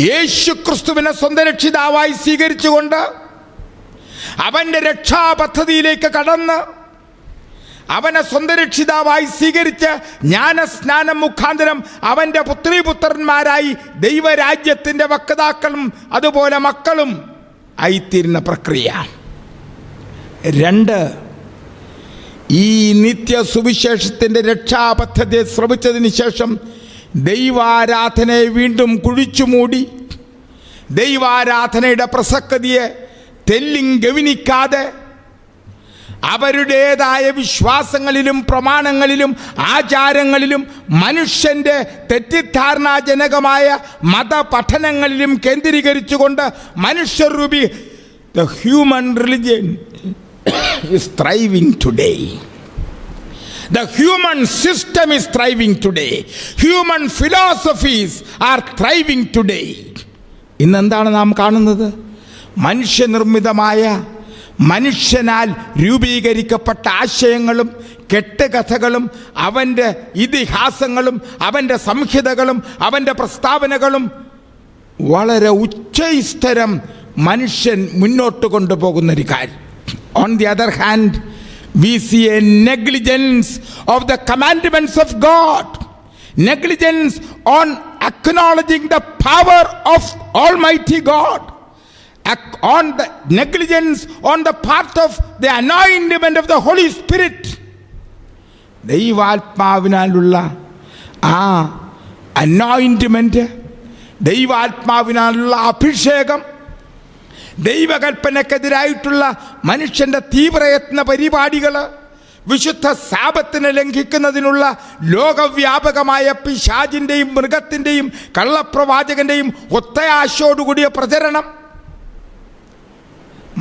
യേശു ക്രിസ്തുവിനെ സ്വന്തം രക്ഷിതാവായി സ്വീകരിച്ചുകൊണ്ട് അവൻ്റെ രക്ഷാപദ്ധതിയിലേക്ക് കടന്ന് അവനെ സ്വന്തം രക്ഷിതാവായി സ്വീകരിച്ച് ജ്ഞാനസ്നാനം മുഖാന്തരം അവൻ്റെ പുത്രീപുത്രന്മാരായി ദൈവരാജ്യത്തിൻ്റെ വക്താക്കളും അതുപോലെ മക്കളും ആയിത്തീരുന്ന പ്രക്രിയ. രണ്ട്, ഈ നിത്യ സുവിശേഷത്തിൻ്റെ രക്ഷാപദ്ധതിയെ ശ്രമിച്ചതിന് ശേഷം ദൈവാരാധനയെ വീണ്ടും കുഴിച്ചുമൂടി ദൈവാരാധനയുടെ പ്രസക്തിയെ ഗവനിക്കാതെ അവരുടേതായ വിശ്വാസങ്ങളിലും പ്രമാണങ്ങളിലും ആചാരങ്ങളിലും മനുഷ്യൻ്റെ തെറ്റിദ്ധാരണാജനകമായ മതപഠനങ്ങളിലും കേന്ദ്രീകരിച്ചുകൊണ്ട് മനുഷ്യരൂപി the human religion is thriving today. The human system is thriving today. Human philosophies are thriving today. ഇന്നെന്താണ് നാം കാണുന്നത്? മനുഷ്യനിർമ്മിതമായ, മനുഷ്യനാൽ രൂപീകരിക്കപ്പെട്ട ആശയങ്ങളും കെട്ടുകഥകളും അവൻ്റെ ഇതിഹാസങ്ങളും അവൻ്റെ സംഹിതകളും അവൻ്റെ പ്രസ്താവനകളും വളരെ ഉച്ചസ്ഥരം മനുഷ്യൻ മുന്നോട്ട് കൊണ്ടുപോകുന്നൊരു കാര്യം. On the other hand, we see a negligence of the commandments of God, negligence on acknowledging the power of Almighty God, on the negligence on the part of the anointment of the Holy Spirit. ദൈവാത്മാവിനാലുള്ള ആ അനോയിൻറ്റ്മെൻറ്റ്, ദൈവാത്മാവിനാലുള്ള അഭിഷേകം, ദൈവകൽപ്പനക്കെതിരായിട്ടുള്ള മനുഷ്യൻ്റെ തീവ്രയത്ന പരിപാടികൾ, വിശുദ്ധ സാബത്തിനെ ലംഘിക്കുന്നതിനുള്ള ലോകവ്യാപകമായ പിശാചിൻ്റെയും മൃഗത്തിൻ്റെയും കള്ളപ്രവാചകൻ്റെയും ഒത്തയാശയോടുകൂടിയ പ്രചരണം,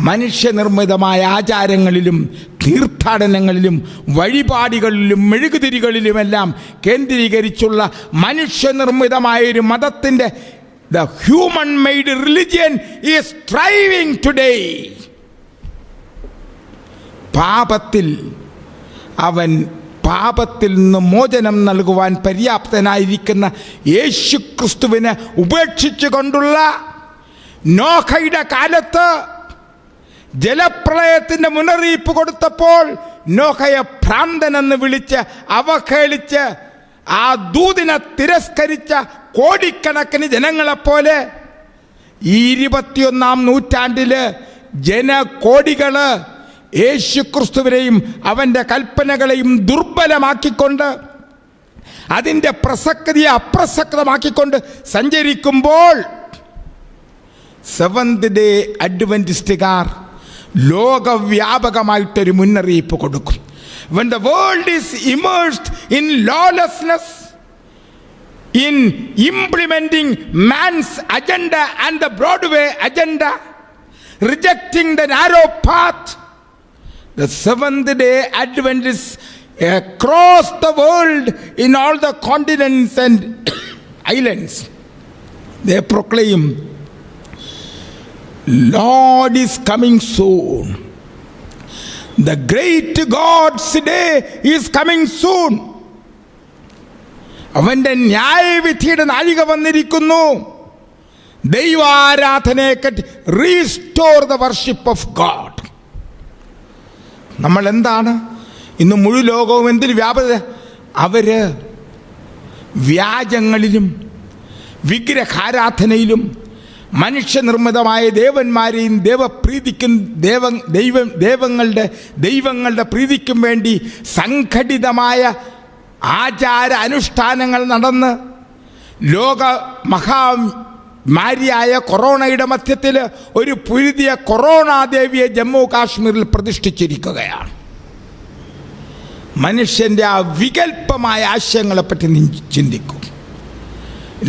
മനുഷ്യനിർമ്മിതമായ ആചാരങ്ങളിലും തീർത്ഥാടനങ്ങളിലും വഴിപാടുകളിലും മെഴുകുതിരികളിലുമെല്ലാം കേന്ദ്രീകരിച്ചുള്ള മനുഷ്യനിർമ്മിതമായൊരു മതത്തിൻ്റെ the human made religion is thriving today. പാപത്തിൽ നിന്ന് മോചനം നൽകുവാൻ പര്യാപ്തനായിരിക്കുന്ന യേശു ക്രിസ്തുവിനെ ഉപേക്ഷിച്ചുകൊണ്ടുള്ള നോഹയുടെ കാലത്ത് ജലപ്രളയത്തിൻ്റെ മുന്നറിയിപ്പ് കൊടുത്തപ്പോൾ നോഹയെ ഭ്രാന്തനെന്ന് വിളിച്ച് അവഹേളിച്ച് ആ ദൂതിനെ തിരസ്കരിച്ച കോടിക്കണക്കിന് ജനങ്ങളെപ്പോലെ ഈ 21-ാം നൂറ്റാണ്ടില് ജനകോടികള് യേശു ക്രിസ്തുവിനെയും അവൻ്റെ കൽപ്പനകളെയും ദുർബലമാക്കിക്കൊണ്ട് അതിൻ്റെ പ്രസക്തിയെ അപ്രസക്തമാക്കിക്കൊണ്ട് സഞ്ചരിക്കുമ്പോൾ സെവന്ത് ഡേ അഡ്വന്റിസ്റ്റുകാർ ലോകവ്യാപകമായിട്ടൊരു മുന്നറിയിപ്പ് കൊടുക്കും. When the world is immersed in lawlessness, in implementing man's agenda and the Broadway agenda, rejecting the narrow path, the Seventh Day Adventists across the world, in all the continents and islands, they proclaim, Lord is coming soon. The great God's day is coming soon. അവൻ്റെ ന്യായവിധിയുടെ നാഴിക വന്നിരിക്കുന്നു. ദൈവാരാധനയെ കെട്ടി restore the worship of God. നമ്മൾ എന്താണ് ഇന്ന് മുഴു ലോകവും എന്തിന് വ്യാപൃത? അവര് വ്യാജങ്ങളിലും വിഗ്രഹാരാധനയിലും മനുഷ്യനിർമ്മിതമായ ദേവന്മാരെയും ദൈവപ്രീതിക്കും ദൈവങ്ങളുടെ പ്രീതിക്കും വേണ്ടി സംഘടിതമായ ആചാര അനുഷ്ഠാനങ്ങൾ നടന്ന് ലോക മഹാമാരിയായ കൊറോണയുടെ മധ്യത്തിൽ ഒരു പുതിയ കൊറോണ ദേവിയെ ജമ്മു കാശ്മീരിൽ പ്രതിഷ്ഠിച്ചിരിക്കുകയാണ്. മനുഷ്യൻ്റെ ആ വികല്പമായ ആശയങ്ങളെപ്പറ്റി നീ ചിന്തിക്കും.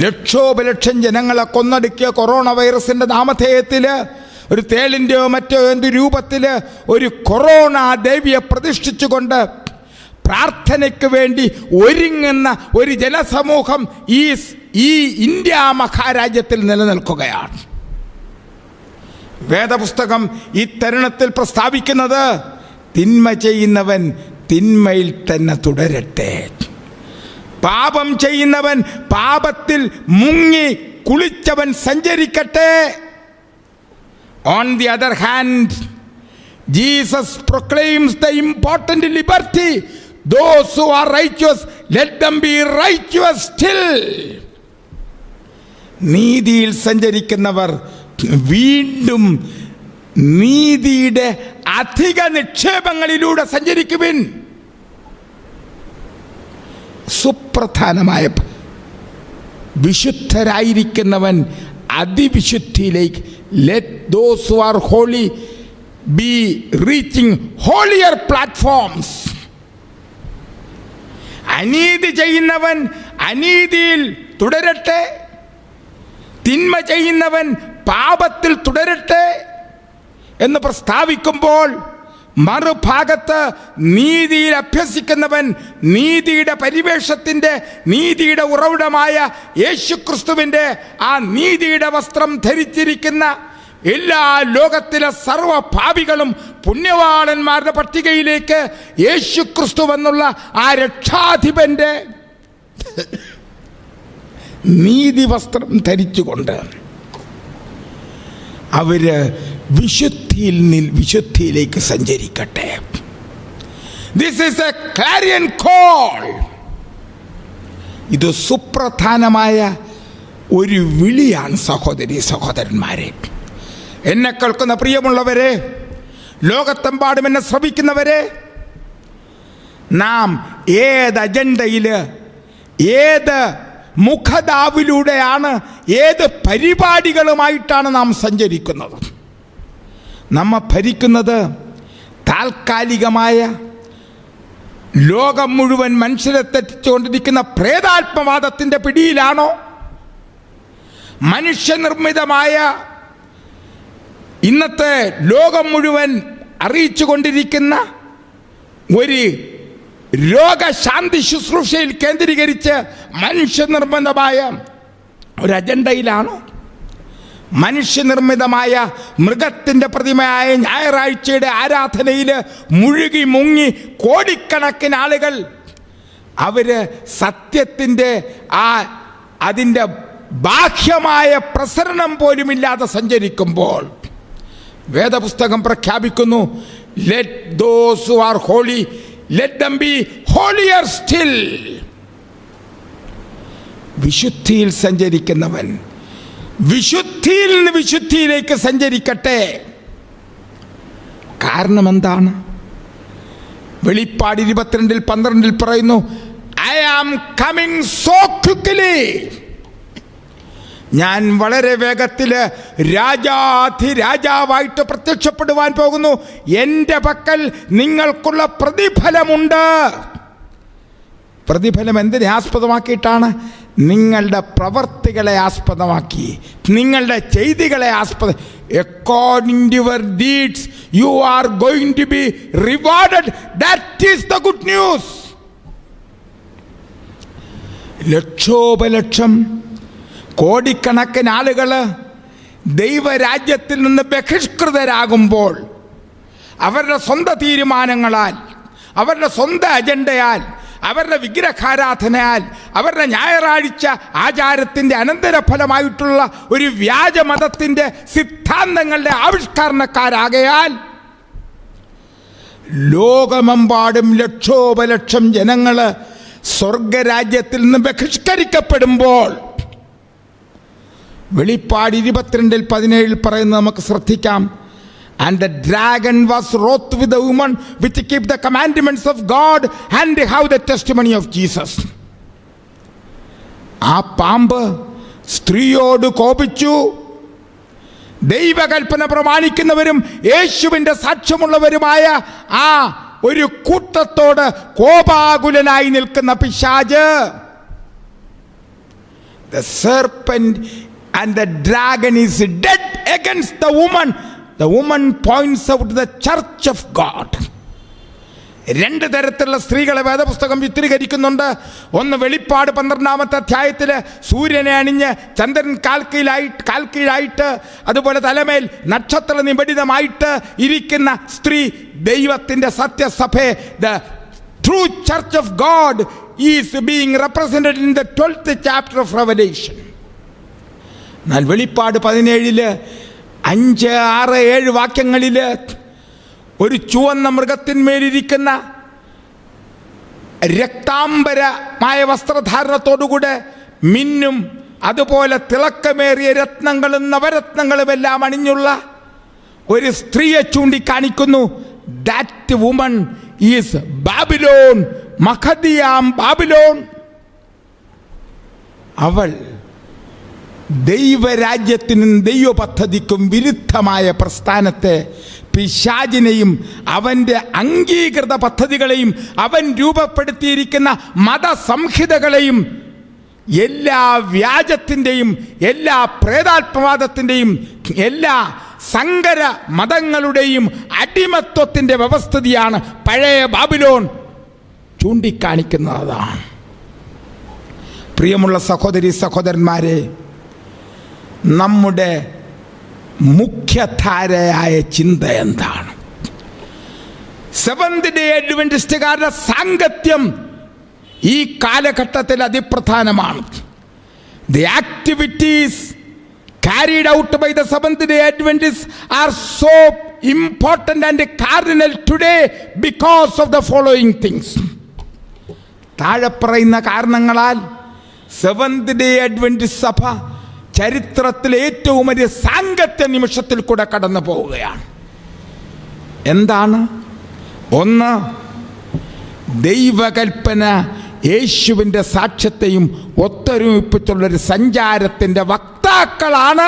ലക്ഷോപലക്ഷം ജനങ്ങളെ കൊന്നടുക്കിയ കൊറോണ വൈറസിൻ്റെ നാമധേയത്തിൽ ഒരു തേളിൻ്റെയോ മറ്റോ എന്ത് രൂപത്തിൽ ഒരു കൊറോണ ദേവിയെ പ്രതിഷ്ഠിച്ചുകൊണ്ട് പ്രാർത്ഥനയ്ക്ക് വേണ്ടി ഒരുങ്ങുന്ന ഒരു ജനസമൂഹം ഈ ഇന്ത്യ മഹാരാജ്യത്തിൽ നിലനിൽക്കുകയാണ്. വേദപുസ്തകം ഈ തരുണത്തിൽ പ്രസ്താവിക്കുന്നത്, തിന്മ ചെയ്യുന്നവൻ തിന്മയിൽ തന്നെ തുടരട്ടെ, പാപം ചെയ്യുന്നവൻ പാപത്തിൽ മുങ്ങി കുളിച്ചവൻ സഞ്ചരിക്കട്ടെ. On the other hand, Jesus proclaims the important liberty. Those who are righteous, let them be righteous still. നീതിയിൽ സഞ്ചരിക്കുന്നവർ വീണ്ടും നീതിയുടെ അധിക നിക്ഷേപങ്ങളിലൂടെ സഞ്ചരിക്കുവിൻ. സുപ്രധാനമായ വിശുദ്ധരായിരിക്കുന്നവൻ അതിവിശുദ്ധിയിലേക്ക്, let those who are holy be reaching holier platforms. അനീതി ചെയ്യുന്നവൻ അനീതിയിൽ തുടരട്ടെ, തിന്മ ചെയ്യുന്നവൻ പാപത്തിൽ തുടരട്ടെ എന്ന് പ്രസ്താവിക്കുമ്പോൾ, മറുഭാഗത്ത് നീതിയിൽ അഭ്യസിക്കുന്നവൻ നീതിയുടെ പരിവേഷത്തിൻ്റെ നീതിയുടെ ഉറവിടമായ യേശുക്രിസ്തുവിൻ്റെ ആ നീതിയുടെ വസ്ത്രം ധരിച്ചിരിക്കുന്ന എല്ലാ ലോകത്തിലെ സർവ പാപികളും പുണ്യവാളന്മാരുടെ പട്ടികയിലേക്ക് യേശുക്രിസ്തു എന്നുള്ള ആ രക്ഷാധിപൻ്റെ നീതി വസ്ത്രം ധരിച്ചുകൊണ്ട് അവര് വിശുദ്ധിയിലേക്ക് സഞ്ചരിക്കട്ടെ. This is a clarion call. ഇത് സുപ്രധാനമായ ഒരു വിളിയാണ് സഹോദരി സഹോദരന്മാരെ. എന്നെ കേൾക്കുന്ന പ്രിയമുള്ളവരെ, ലോകത്തെമ്പാടും എന്നെ ശ്രവിക്കുന്നവരെ, നാം ഏത് അജണ്ടയിൽ, ഏത് മുഖദാവിലൂടെയാണ്, ഏത് പരിപാടികളുമായിട്ടാണ് നാം സഞ്ചരിക്കുന്നത്? നമ്മെ ഭരിക്കുന്നത് താൽക്കാലികമായ ലോകം മുഴുവൻ മനുഷ്യരെ തെറ്റിച്ചുകൊണ്ടിരിക്കുന്ന പ്രേതാത്മവാദത്തിൻ്റെ പിടിയിലാണോ? മനുഷ്യനിർമ്മിതമായ ഇന്നത്തെ ലോകം മുഴുവൻ അറിയിച്ചു കൊണ്ടിരിക്കുന്ന ഒരു രോഗശാന്തി ശുശ്രൂഷയിൽ കേന്ദ്രീകരിച്ച് മനുഷ്യനിർമ്മിതമായ ഒരു അജണ്ടയിലാണോ? മനുഷ്യനിർമ്മിതമായ മൃഗത്തിൻ്റെ പ്രതിമയായ ഞായറാഴ്ചയുടെ ആരാധനയിൽ മുഴുകി മുങ്ങി കോടിക്കണക്കിന് ആളുകൾ അവർ സത്യത്തിൻ്റെ അതിൻ്റെ ബാഹ്യമായ പ്രസരണം പോലുമില്ലാതെ സഞ്ചരിക്കുമ്പോൾ വേദപുസ്തകം പ്രഖ്യാപിക്കുന്നു, let those who are holy let them be holier still. വിശുദ്ധിയിൽ സഞ്ചരിക്കുന്നവൻ വിശുദ്ധിയിൽ നിന്ന് വിശുദ്ധിയിലേക്ക് സഞ്ചരിക്കട്ടെ. കാരണം എന്താണ്? വെളിപ്പാട് 22:12 പറയുന്നു, I am coming so quickly. ഞാൻ വളരെ വേഗത്തിൽ രാജാധിരാജാവായിട്ട് പ്രത്യക്ഷപ്പെടുവാൻ പോകുന്നു. എൻ്റെ പക്കൽ നിങ്ങൾക്കുള്ള പ്രതിഫലമുണ്ട്. പ്രതിഫലം എന്തിനെ ആസ്പദമാക്കിയിട്ടാണ്? നിങ്ങളുടെ പ്രവർത്തികളെ ആസ്പദമാക്കി, നിങ്ങളുടെ ചെയ്തികളെ according to your deeds you are going to be rewarded. That is the good news. ലക്ഷോപലക്ഷം കോടിക്കണക്കിന് ആളുകൾ ദൈവരാജ്യത്തിൽ നിന്ന് ബഹിഷ്കൃതരാകുമ്പോൾ അവരുടെ സ്വന്തം തീരുമാനങ്ങളാൽ, അവരുടെ സ്വന്തം അജണ്ടയാൽ, അവരുടെ വിഗ്രഹാരാധനയാൽ, അവരുടെ ഞായറാഴ്ച ആചാരത്തിൻ്റെ അനന്തരഫലമായിട്ടുള്ള ഒരു വ്യാജമതത്തിൻ്റെ സിദ്ധാന്തങ്ങളുടെ ആവിഷ്കരണക്കാരാകയാൽ ലോകമെമ്പാടും ലക്ഷോപലക്ഷം ജനങ്ങൾ സ്വർഗരാജ്യത്തിൽ നിന്ന് ബഹിഷ്കരിക്കപ്പെടുമ്പോൾ വെളിപ്പാട് 22:17 പറയുന്നത് നമുക്ക് ശ്രദ്ധിക്കാം. And the dragon was wroth with the woman which keep the commandments of God and have the testimony of Jesus. ആ പാമ്പ് സ്ത്രീയോട് കോപിച്ചു. ദൈവകൽപ്പന പ്രമാണിക്കുന്നവരും യേശുവിൻ്റെ സാക്ഷ്യമുള്ളവരുമായ ആ ഒരു കൂട്ടത്തോട് കോപാകുലനായി നിൽക്കുന്ന പിശാച്. The serpent and the dragon is dead against the woman. The woman points out the church of God. രണ്ട് തരത്തിലുള്ള സ്ത്രീകളെ വേദപുസ്തകം ചിത്രീകരിക്കുന്നുണ്ട്. ഒന്ന് വെളിപ്പാട് 12-ാമത്തെ അധ്യായത്തിൽ സൂര്യനെ അണിഞ്ഞ് ചന്ദ്രൻ കാൽക്കീഴായിട്ട് അതുപോലെ തലമേൽ നക്ഷത്ര നിബടിതമായിട്ട് ഇരിക്കുന്ന സ്ത്രീ ദൈവത്തിൻ്റെ സത്യസഭയെ, the true church of God is being represented in the 12th chapter of Revelation. എന്നാൽ വെളിപ്പാട് 17 5, 6, 7 വാക്യങ്ങളിൽ ഒരു ചുവന്ന മൃഗത്തിന്മേലിരിക്കുന്ന രക്താംബരമായ വസ്ത്രധാരണത്തോടുകൂടെ മിന്നും അതുപോലെ തിളക്കമേറിയ രത്നങ്ങളും നവരത്നങ്ങളും എല്ലാം അണിഞ്ഞുള്ള ഒരു സ്ത്രീയെ ചൂണ്ടിക്കാണിക്കുന്നു. ദാറ്റ് വുമൺ ഈസ് ബാബിലോൺ, മഖദിയാം ബാബിലോൺ. അവൾ ദൈവരാജ്യത്തിനും ദൈവപദ്ധതിക്കും വിരുദ്ധമായ പ്രസ്ഥാനത്തെ, പിശാചിനെയും അവൻ്റെ അംഗീകൃത പദ്ധതികളെയും അവൻ രൂപപ്പെടുത്തിയിരിക്കുന്ന മതസംഹിതകളെയും എല്ലാ വ്യാജത്തിൻ്റെയും എല്ലാ പ്രേതാത്മവാദത്തിൻ്റെയും എല്ലാ സങ്കര മതങ്ങളുടെയും അടിമത്വത്തിൻ്റെ വ്യവസ്ഥിതിയാണ് പഴയ ബാബിലോൺ ചൂണ്ടിക്കാണിക്കുന്നതാണ്. പ്രിയമുള്ള സഹോദരി സഹോദരന്മാരെ, നമ്മുടെ മുഖ്യധാരയായ ചിന്ത എന്താണ്? സെവന്ത് ഡേ അഡ്വെന്റിസ്റ്റുകാരുടെ സാങ്കത്യം ഈ കാലഘട്ടത്തിൽ അതിപ്രധാനമാണ്. The activities carried out by the Seventh Day Adventists are so important and cardinal today because of the following things. താഴെ പറയുന്ന കാരണങ്ങളാൽ സെവന്ത് ഡേ അഡ്വെന്റിസ്റ്റ് സഭ ചരിത്രത്തിലെ ഏറ്റവും വലിയ സാങ്കത്യ നിമിഷത്തിൽ കൂടെ കടന്നു പോവുകയാണ്. എന്താണ്? ഒന്ന്, ദൈവകൽപ്പന യേശുവിൻ്റെ സാക്ഷ്യത്തെയും ഒത്തൊരുമിപ്പിച്ചുള്ളൊരു സഞ്ചാരത്തിൻ്റെ വക്താക്കളാണ്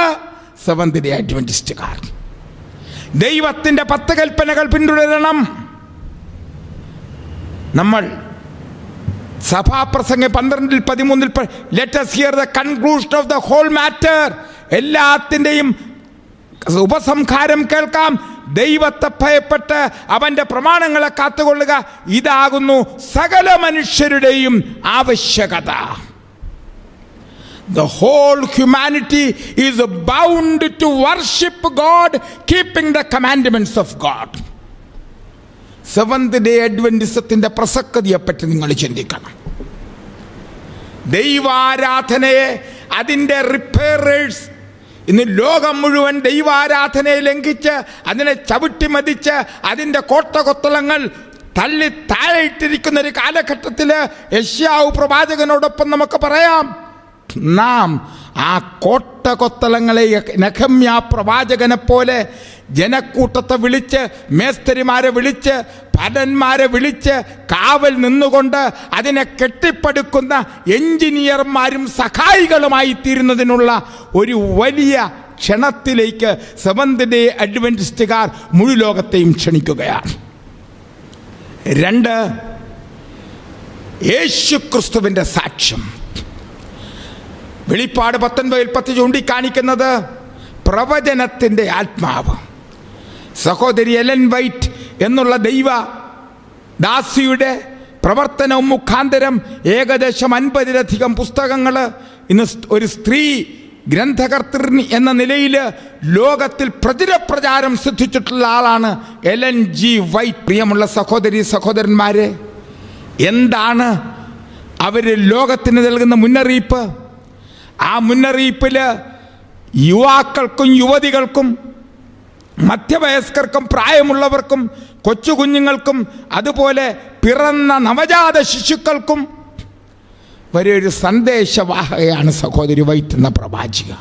സെവന്ത് ഡേ അഡ്വെന്റിസ്റ്റുകാർ. ദൈവത്തിൻ്റെ 10 കൽപ്പനകൾ പിന്തുടരണം. നമ്മൾ സഭാപ്രസംഗം 12-13 let us hear the conclusion of the whole matter. എല്ലാത്തിൻ്റെയും ഉപസംഹാരം കേൾക്കാം. ദൈവത്തെ ഭയപ്പെട്ട് അവൻ്റെ പ്രമാണങ്ങളെ കാത്തുകൊള്ളുക, ഇതാകുന്നു സകല മനുഷ്യരുടെയും ആവശ്യകത. The whole humanity is bound to worship God, keeping the commandments of God. Seventh day അഡ്വന്റിസത്തിന്റെ പ്രസക്തിയെപ്പറ്റി നിങ്ങൾ ചിന്തിക്കണം. ദൈവാരാധനയെ അതിൻ്റെ റിപ്പയറേഴ്സ് ഇന്ന് ലോകം മുഴുവൻ ദൈവാരാധനയെ ലംഘിച്ച് അതിനെ ചവിട്ടിമതിച്ച് അതിൻ്റെ കോട്ടകൊത്തളങ്ങൾ തള്ളി താഴെയിട്ടിരിക്കുന്ന ഒരു കാലഘട്ടത്തിൽ യെശയ്യാവ് പ്രവാചകനോടൊപ്പം നമുക്ക് പറയാം, നാം ആ കോട്ടകൊത്തളങ്ങളെ നെഹമ്യാ പ്രവാചകനെ പോലെ ജനക്കൂട്ടത്തെ വിളിച്ച്, മേസ്തരിമാരെ വിളിച്ച്, ഭടന്മാരെ വിളിച്ച് കാവൽ നിന്നുകൊണ്ട് അതിനെ കെട്ടിപ്പടുക്കുന്ന എഞ്ചിനീയർമാരും സഹായികളുമായി തീരുന്നതിനുള്ള ഒരു വലിയ ക്ഷണത്തിലേക്ക് സെവന്ത് ഡേ അഡ്വന്റിസ്റ്റുകാർ മുഴു ലോകത്തെയും ക്ഷണിക്കുകയാണ്. 2, യേശുക്രിസ്തുവിൻ്റെ സാക്ഷ്യം. വെളിപ്പാട് 19:10 ചൂണ്ടിക്കാണിക്കുന്നത് പ്രവചനത്തിൻ്റെ ആത്മാവ്. സഹോദരി എലൻ വൈറ്റ് എന്നുള്ള ദൈവ ദാസിയുടെ പ്രവർത്തനവും മുഖാന്തരം ഏകദേശം 50-ലധികം പുസ്തകങ്ങൾ ഇന്ന് ഒരു സ്ത്രീ ഗ്രന്ഥകർത്തൃ എന്ന നിലയിൽ ലോകത്തിൽ പ്രചാരം സിദ്ധിച്ചിട്ടുള്ള ആളാണ് എലൻ ജി വൈറ്റ്. പ്രിയമുള്ള സഹോദരി സഹോദരന്മാരെ, എന്താണ് അവർ ലോകത്തിന് നൽകുന്ന മുന്നറിയിപ്പ്? ആ മുന്നറിയിപ്പിൽ യുവാക്കൾക്കും യുവതികൾക്കും മധ്യവയസ്കർക്കും പ്രായമുള്ളവർക്കും കൊച്ചു കുഞ്ഞുങ്ങൾക്കും അതുപോലെ പിറന്ന നവജാത ശിശുക്കൾക്കും വരെ ഒരു സന്ദേശവാഹകയാണ് സഹോദരി വൈറ്റ് എന്ന പ്രവാചിക.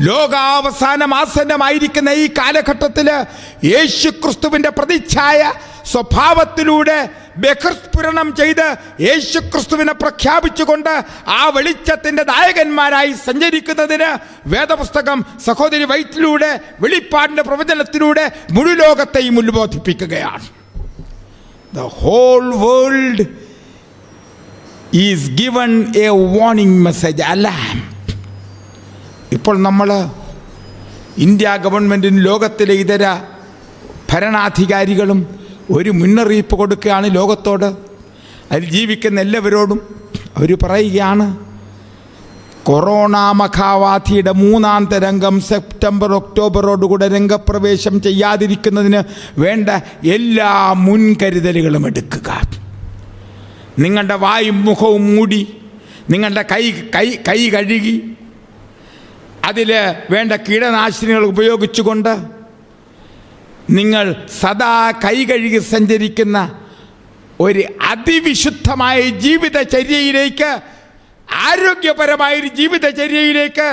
ലോകാവസാനം ആസന്നമായിരിക്കുന്ന ഈ കാലഘട്ടത്തിൽ യേശുക്രിസ്തുവിൻ്റെ പ്രതിച്ഛായ സ്വഭാവത്തിലൂടെ ബഹിർസ്ഫുരണം ചെയ്ത് യേശുക്രിസ്തുവിനെ പ്രഖ്യാപിച്ചുകൊണ്ട് ആ വെളിച്ചത്തിൻ്റെ നായകന്മാരായി സഞ്ചരിക്കുന്നതിന് വേദപുസ്തകം സഹോദരി വൈറ്റിലൂടെ വെളിപ്പാടിൻ്റെ പ്രവചനത്തിലൂടെ മുഴു ലോകത്തെയും ഉത്ബോധിപ്പിക്കുകയാണ്. The whole world is given a warning message, alarm. ഇപ്പോൾ നമ്മൾ ഇന്ത്യ ഗവൺമെൻറ്റിനും ലോകത്തിലെ ഇതര ഭരണാധികാരികളും ഒരു മുന്നറിയിപ്പ് കൊടുക്കുകയാണ് ലോകത്തോട്. അതിൽ ജീവിക്കുന്ന എല്ലാവരോടും അവർ പറയുകയാണ്, കൊറോണ മഹാവാധിയുടെ 3ാം തരംഗം സെപ്റ്റംബർ ഒക്ടോബറോടുകൂടെ രംഗപ്രവേശം ചെയ്യാതിരിക്കുന്നതിന് വേണ്ട എല്ലാ മുൻകരുതലുകളും എടുക്കുക. നിങ്ങളുടെ വായും മുഖവും മൂടി, നിങ്ങളുടെ കൈ കഴുകി, അതിൽ വേണ്ട കീടനാശിനികൾ ഉപയോഗിച്ചുകൊണ്ട് നിങ്ങൾ സദാ കൈ കഴുകി സഞ്ചരിക്കുന്ന ഒരു അതിവിശുദ്ധമായ ജീവിതചര്യയിലേക്ക്, ആരോഗ്യപരമായൊരു ജീവിതചര്യയിലേക്ക്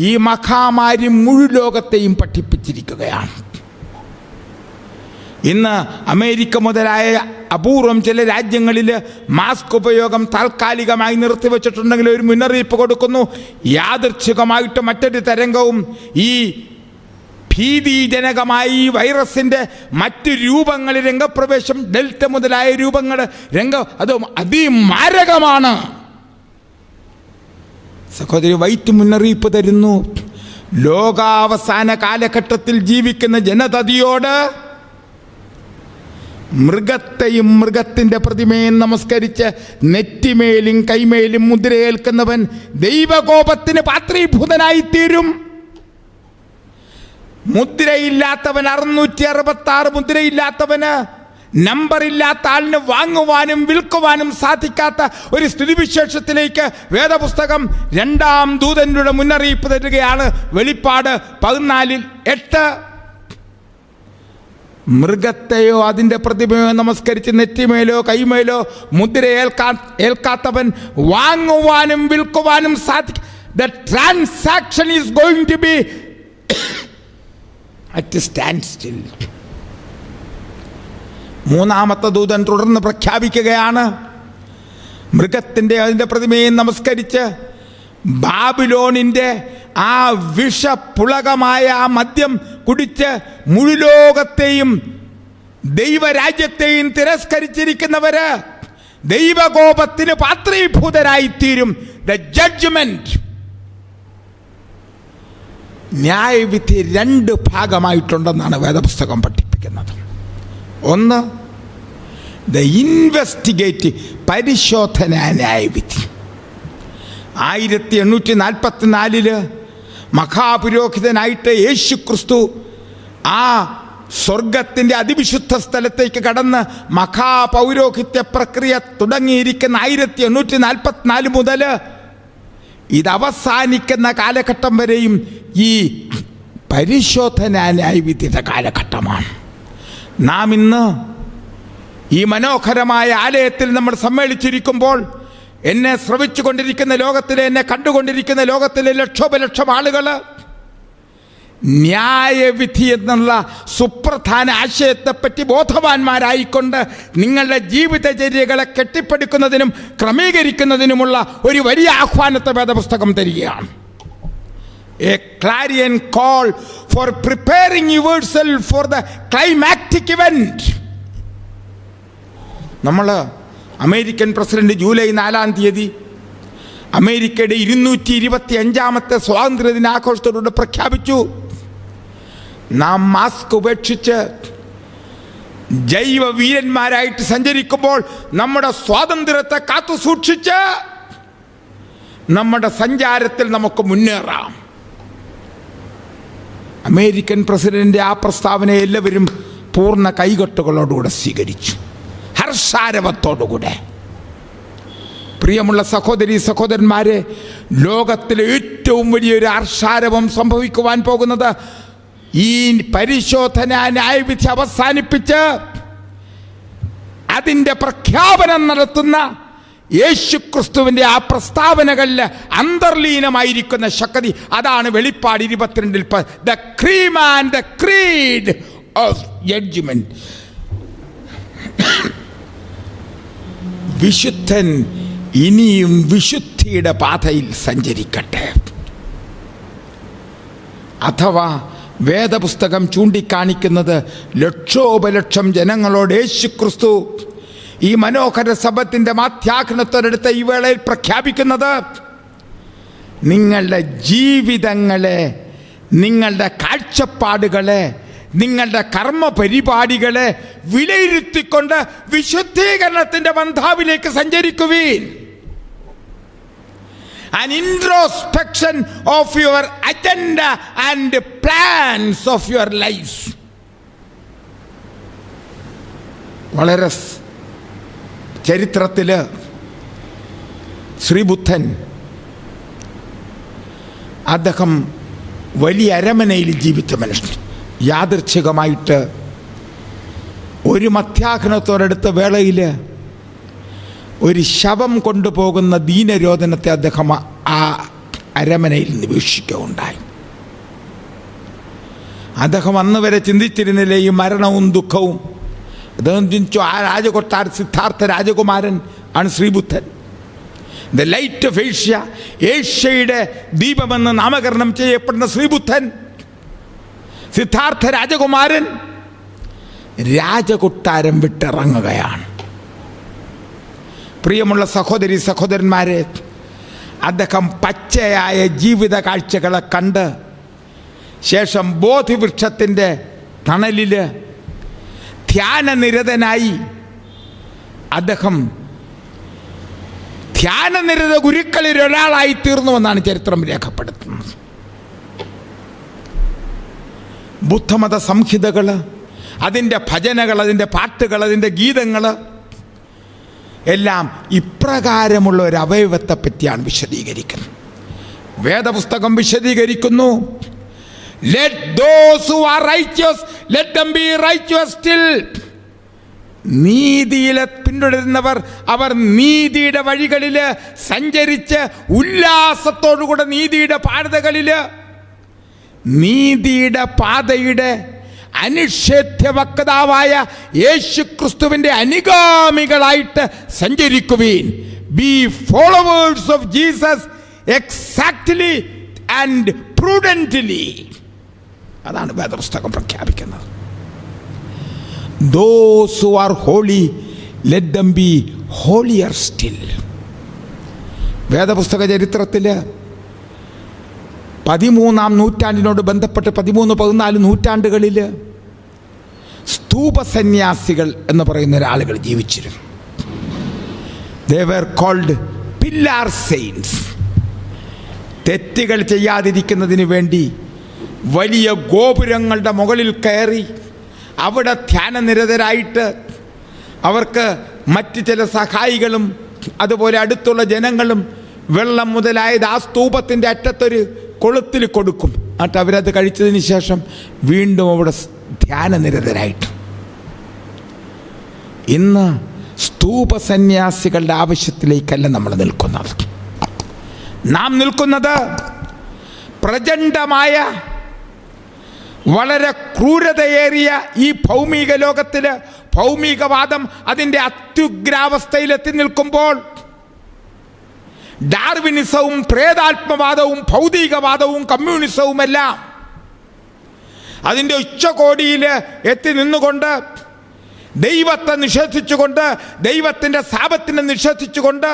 ഈ മഹാമാരി മുഴു ലോകത്തെയും പഠിപ്പിച്ചിരിക്കുകയാണ്. ഇന്ന് അമേരിക്ക മുതലായ അപൂർവം ചില രാജ്യങ്ങളിൽ മാസ്ക് ഉപയോഗം താൽക്കാലികമായി നിർത്തിവെച്ചിട്ടുണ്ടെങ്കിൽ ഒരു മുന്നറിയിപ്പ് കൊടുക്കുന്നു, യാദൃച്ഛികമായിട്ട് മറ്റൊരു തരംഗവും ഈ ഭീതിജനകമായ ഈ വൈറസിൻ്റെ മറ്റ് രൂപങ്ങളിൽ രംഗപ്രവേശം, ഡെൽറ്റ മുതലായ രൂപങ്ങൾ അത് അതിമാരകമാണ്. സഹോദരി വൈറ്റ് മുന്നറിയിപ്പ് തരുന്നു, ലോകാവസാന കാലഘട്ടത്തിൽ ജീവിക്കുന്ന ജനതയോട് മൃഗത്തെയും മൃഗത്തിൻ്റെ പ്രതിമയും നമസ്കരിച്ച് നെറ്റിമേലും കൈമേലും മുദ്രയേൽക്കുന്നവൻ ദൈവകോപത്തിന് പാത്രീഭൂതനായിത്തീരും. മുദ്രയില്ലാത്തവൻ 666 മുദ്രയില്ലാത്തവന്, നമ്പറില്ലാത്ത ആളിന് വാങ്ങുവാനും വിൽക്കുവാനും സാധിക്കാത്ത ഒരു സ്ഥിതിവിശേഷത്തിലേക്ക് വേദപുസ്തകം 2ാം ദൂതന്റെ മുന്നറിയിപ്പ് തരികയാണ്. വെളിപ്പാട് 14:8 മൃഗത്തെയോ അതിൻ്റെ പ്രതിമയോ നമസ്കരിച്ച് നെറ്റിമേലോ കൈമേലോ മുദ്ര ഏൽക്കാത്തവൻ വാങ്ങുവാനും വിൽക്കുവാനും സാധിക്കും. The transaction is going to be at a standstill. 3ാമത്തെ ദൂതൻ തുടർന്ന് പ്രഖ്യാപിക്കുകയാണ്, മൃഗത്തിൻ്റെ അതിൻ്റെ പ്രതിമയെ നമസ്കരിച്ച് ബാബിലോണിൻ്റെ ആ വിഷപുളകമായ ആ മദ്യം കുടിച്ച് മുഴുലോകത്തെയും ദൈവരാജ്യത്തെയും തിരസ്കരിച്ചിരിക്കുന്നവര് ദൈവകോപത്തിന് പാത്രീഭൂതരായിത്തീരും. ദ ജഡ്ജ്മെന്റ് ന്യായവിധി 2 ഭാഗമായിട്ടുണ്ടെന്നാണ് വേദപുസ്തകം പഠിപ്പിക്കുന്നത്. ഒന്ന്, ദ ഇൻവെസ്റ്റിഗേറ്റ്, പരിശോധന ന്യായവിധി. 1844 മഹാപുരോഹിതനായിട്ട് യേശു ക്രിസ്തു ആ സ്വർഗത്തിൻ്റെ അതിവിശുദ്ധ സ്ഥലത്തേക്ക് കടന്ന് മഹാപൗരോഹിത്യ പ്രക്രിയ തുടങ്ങിയിരിക്കുന്ന 1844 മുതൽ ഇത് അവസാനിക്കുന്ന കാലഘട്ടം വരെയും ഈ പരിശോധന ന്യായവിധിയുടെ കാലഘട്ടമാണ്. നാം ഇന്ന് ഈ മനോഹരമായ ആലയത്തിൽ നമ്മൾ സമ്മേളിച്ചിരിക്കുമ്പോൾ എന്നെ ശ്രവിച്ചു കൊണ്ടിരിക്കുന്ന ലോകത്തിലെ, എന്നെ കണ്ടുകൊണ്ടിരിക്കുന്ന ലോകത്തിലെ ലക്ഷോപലക്ഷം ആളുകൾ ന്യായവിധി എന്നുള്ള സുപ്രധാന ആശയത്തെപ്പറ്റി ബോധവാന്മാരായിക്കൊണ്ട് നിങ്ങളുടെ ജീവിതചര്യകളെ കെട്ടിപ്പടുക്കുന്നതിനും ക്രമീകരിക്കുന്നതിനുമുള്ള ഒരു വലിയ ആഹ്വാനത്തെ വേദപുസ്തകം തരികയാണ്. A clarion call for preparing yourself for the climactic event. നമ്മൾ അമേരിക്കൻ പ്രസിഡന്റ് ജൂലൈ 4 അമേരിക്കയുടെ 225ാമത്തെ സ്വാതന്ത്ര്യ ദിനാഘോഷത്തോടുകൂടെ പ്രഖ്യാപിച്ചു, നാം മാസ്ക് ഉപേക്ഷിച്ച് ജൈവ വീരന്മാരായിട്ട് സഞ്ചരിക്കുമ്പോൾ നമ്മുടെ സ്വാതന്ത്ര്യത്തെ കാത്തു സൂക്ഷിച്ച് നമ്മുടെ സഞ്ചാരത്തിൽ നമുക്ക് മുന്നേറാം. അമേരിക്കൻ പ്രസിഡന്റ് ആ പ്രസ്താവനയെ എല്ലാവരും പൂർണ്ണ കൈകൊട്ടുകളോടുകൂടെ സ്വീകരിച്ചു, ഹർഷാരവത്തോടുകൂടെ. പ്രിയമുള്ള സഹോദരീ സഹോദരന്മാരെ, ലോകത്തിലെ ഏറ്റവും വലിയൊരു ഹർഷാരവം സംഭവിക്കുവാൻ പോകുന്നത് ഈ പരിശോധന ന്യായവിധി അവസാനിപ്പിച്ച് അതിൻ്റെ പ്രഖ്യാപനം നടത്തുന്ന യേശുക്രിസ്തുവിൻ്റെ ആ പ്രസ്താവനകളിൽ അന്തർലീനമായിരിക്കുന്ന ശക്തി. അതാണ് വെളിപ്പാട് 22 the cream and the creed of judgment. വിശുദ്ധൻ ഇനിയും വിശുദ്ധിയുടെ പാതയിൽ സഞ്ചരിക്കട്ടെ. അഥവാ വേദപുസ്തകം ചൂണ്ടിക്കാണിക്കുന്നത് ലക്ഷോപലക്ഷം ജനങ്ങളോട് യേശുക്രിസ്തു ഈ മനോഹര സഭത്തിൻ്റെ മാധ്യാഹ്നത്തോടെടുത്ത ഈ വേളയിൽ പ്രഖ്യാപിക്കുന്നത്, നിങ്ങളുടെ ജീവിതങ്ങളെ, നിങ്ങളുടെ കാഴ്ചപ്പാടുകളെ, നിങ്ങളുടെ കർമ്മ പരിപാടികളെ വിലയിരുത്തിക്കൊണ്ട് വിശുദ്ധീകരണത്തിൻ്റെ ബന്ധാവിലേക്ക് സഞ്ചരിക്കുവീൻ. An introspection of your agenda and plans of your lives. വളരെ ചരിത്രത്തിൽ ശ്രീബുദ്ധൻ, അദ്ദേഹം വലിയ അരമനയിൽ ജീവിച്ച മനുഷ്യൻ. യാദൃച്ഛികമായിട്ട് ഒരു മധ്യാഹ്നത്തോടടുത്ത വേളയിൽ ഒരു ശവം കൊണ്ടുപോകുന്ന ദീനരോധനത്തെ അദ്ദേഹം ആ അരമനയിൽ നിരീക്ഷിക്കുകയുണ്ടായി. അദ്ദേഹം അന്ന് വരെ ചിന്തിച്ചിരുന്നില്ല ഈ മരണവും ദുഃഖവും. അദ്ദേഹം ചിന്തിച്ചു, ആ രാജകൊട്ടാര സിദ്ധാർത്ഥ രാജകുമാരൻ ആണ് ശ്രീബുദ്ധൻ. ദ ലൈറ്റ് ഓഫ് ഏഷ്യ, ഏഷ്യയുടെ ദീപമെന്ന് നാമകരണം ചെയ്യപ്പെടുന്ന ശ്രീബുദ്ധൻ, സിദ്ധാർത്ഥ രാജകുമാരൻ രാജകൊട്ടാരം വിട്ടിറങ്ങുകയാണ്. പ്രിയമുള്ള സഹോദരി സഹോദരന്മാരെ, അദ്ദേഹം പച്ചയായ ജീവിത കാഴ്ചകളെ കണ്ട് ശേഷം ബോധിവൃക്ഷത്തിൻ്റെ തണലിൽ ധ്യാനനിരതനായി അദ്ദേഹം ധ്യാനനിരത ഗുരുക്കളിൽ ഒരാളായി തീർന്നുവെന്നാണ് ചരിത്രം രേഖപ്പെടുത്തുന്നത്. ബുദ്ധമത സംഹിതകൾ, അതിൻ്റെ ഭജനകൾ, അതിൻ്റെ പാട്ടുകൾ, അതിൻ്റെ ഗീതങ്ങൾ എല്ലാം ഇപ്രകാരമുള്ള ഒരു അവയവത്തെ പറ്റിയാണ് വിശദീകരിക്കുന്നത്. വേദപുസ്തകം വിശദീകരിക്കുന്നു, let those who are righteous, let them be righteous still. നീതിയിലെ പിന്തുടരുന്നവർ അവർ നീതിയുടെ വഴികളിൽ സഞ്ചരിച്ച് ഉല്ലാസത്തോടുകൂടെ നീതിയുടെ പാതകളിൽ, നീതിയുടെ പാതയുടെ അനിഷേധ്യ വക്താവായ യേശുക്രിസ്തുവിൻ്റെ അനുഗാമികളായിട്ട് സഞ്ചരിക്കുവീൻ. Be followers of Jesus exactly and prudently. അതാണ് വേദപുസ്തകം പ്രഖ്യാപിക്കുന്നത്. Those who are holy, let them be holier still. വേദപുസ്തക ചരിത്രത്തിൽ 13-ാം നൂറ്റാണ്ടിനോട് ബന്ധപ്പെട്ട് 13-14 നൂറ്റാണ്ടുകളിൽ സ്തൂപ സന്യാസികൾ എന്ന് പറയുന്ന ഒരാളുകൾ ജീവിച്ചിരുന്നു. They were called pillar saints. തെറ്റുകൾ ചെയ്യാതിരിക്കുന്നതിന് വേണ്ടി വലിയ ഗോപുരങ്ങളുടെ മുകളിൽ കയറി അവിടെ ധ്യാനനിരതരായിട്ട് അവർക്ക് മറ്റ് ചില സഹായികളും അതുപോലെ അടുത്തുള്ള ജനങ്ങളും വെള്ളം മുതലായത് ആ സ്തൂപത്തിൻ്റെ അറ്റത്തൊരു കൊളുത്തിൽ കൊടുക്കും. എന്നിട്ട് അവരത് കഴിച്ചതിന് ശേഷം വീണ്ടും അവിടെ ധ്യാനനിരതരായിട്ട്. ഇന്ന് സ്തൂപ സന്യാസികളുടെ ആവശ്യത്തിലേക്കല്ല നമ്മൾ നിൽക്കുന്നത്. നാം നിൽക്കുന്നത് പ്രചണ്ഡമായ വളരെ ക്രൂരതയേറിയ ഈ ഭൗമിക ലോകത്തിൽ ഭൗമികവാദം അതിൻ്റെ അത്യുഗ്രാവസ്ഥയിലെത്തി നിൽക്കുമ്പോൾ ഡാർവിനിസവും പ്രേതാത്മവാദവും ഭൗതികവാദവും കമ്മ്യൂണിസവുമെല്ലാം അതിൻ്റെ ഉച്ചകോടിയിൽ എത്തി നിന്നുകൊണ്ട് ദൈവത്തെ നിഷേധിച്ചുകൊണ്ട് ദൈവത്തിൻ്റെ സാപത്തിനെ നിഷേധിച്ചുകൊണ്ട്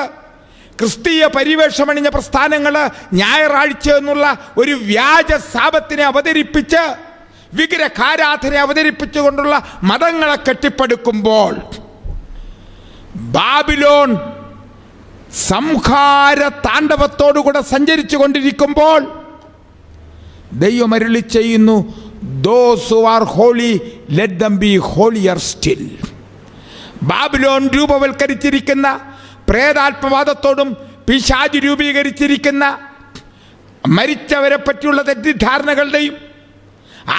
ക്രിസ്തീയ പരിവേഷമണിഞ്ഞ പ്രസ്ഥാനങ്ങൾ ഞായറാഴ്ച എന്നുള്ള ഒരു വ്യാജ സാപത്തിനെ അവതരിപ്പിച്ച് വിഗ്രഹാരാധന അവതരിപ്പിച്ചുകൊണ്ടുള്ള മതങ്ങളെ കെട്ടിപ്പടുക്കുമ്പോൾ ബാബിലോൺ സംഹാര താണ്ഡവത്തോടുകൂടെ സഞ്ചരിച്ചു കൊണ്ടിരിക്കുമ്പോൾ ദൈവം അരുളി ചെയ്യുന്നു, those who are holy let them be holier still. Babylon രൂപവൽക്കരിച്ചിരിക്കുന്ന പ്രേതാത്മവാദത്തോടും പിശാച് രൂപീകരിച്ചിരിക്കുന്ന മരിച്ചവരെ പറ്റിയുള്ള തെറ്റിദ്ധാരണകളുടെയും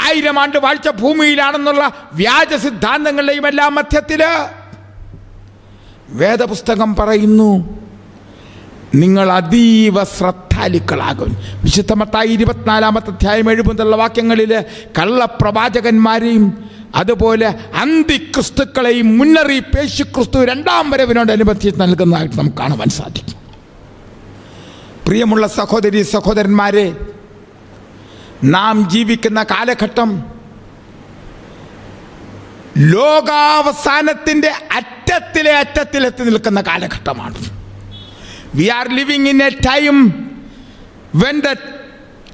1000 ആണ്ട് വാഴ്ച ഭൂമിയിലാണെന്നുള്ള വ്യാജ സിദ്ധാന്തങ്ങളുടെയും എല്ലാം മധ്യത്തിൽ വേദപുസ്തകം പറയുന്നു, നിങ്ങൾ അതീവ ശ്രദ്ധാലുക്കളാകും. വിശുദ്ധ മത്തായി 24-ാമത്തെ അധ്യായം 70 വാക്യങ്ങളിൽ കള്ളപ്രവാചകന്മാരെയും അതുപോലെ അന്തിക്രിസ്തുക്കളെയും മുന്നറിയിപ്പ് യേശുക്രിസ്തു 2ാം വരവിനോടനുബന്ധിച്ച് നൽകുന്നതായിട്ട് നമുക്ക് കാണുവാൻ സാധിക്കും. പ്രിയമുള്ള സഹോദരി സഹോദരന്മാരെ, നാം ജീവിക്കുന്ന കാലഘട്ടം ലോകാവസാനത്തിൻ്റെ അറ്റത്തിലെത്തി നിൽക്കുന്ന കാലഘട്ടമാണ്. We are living in a time when the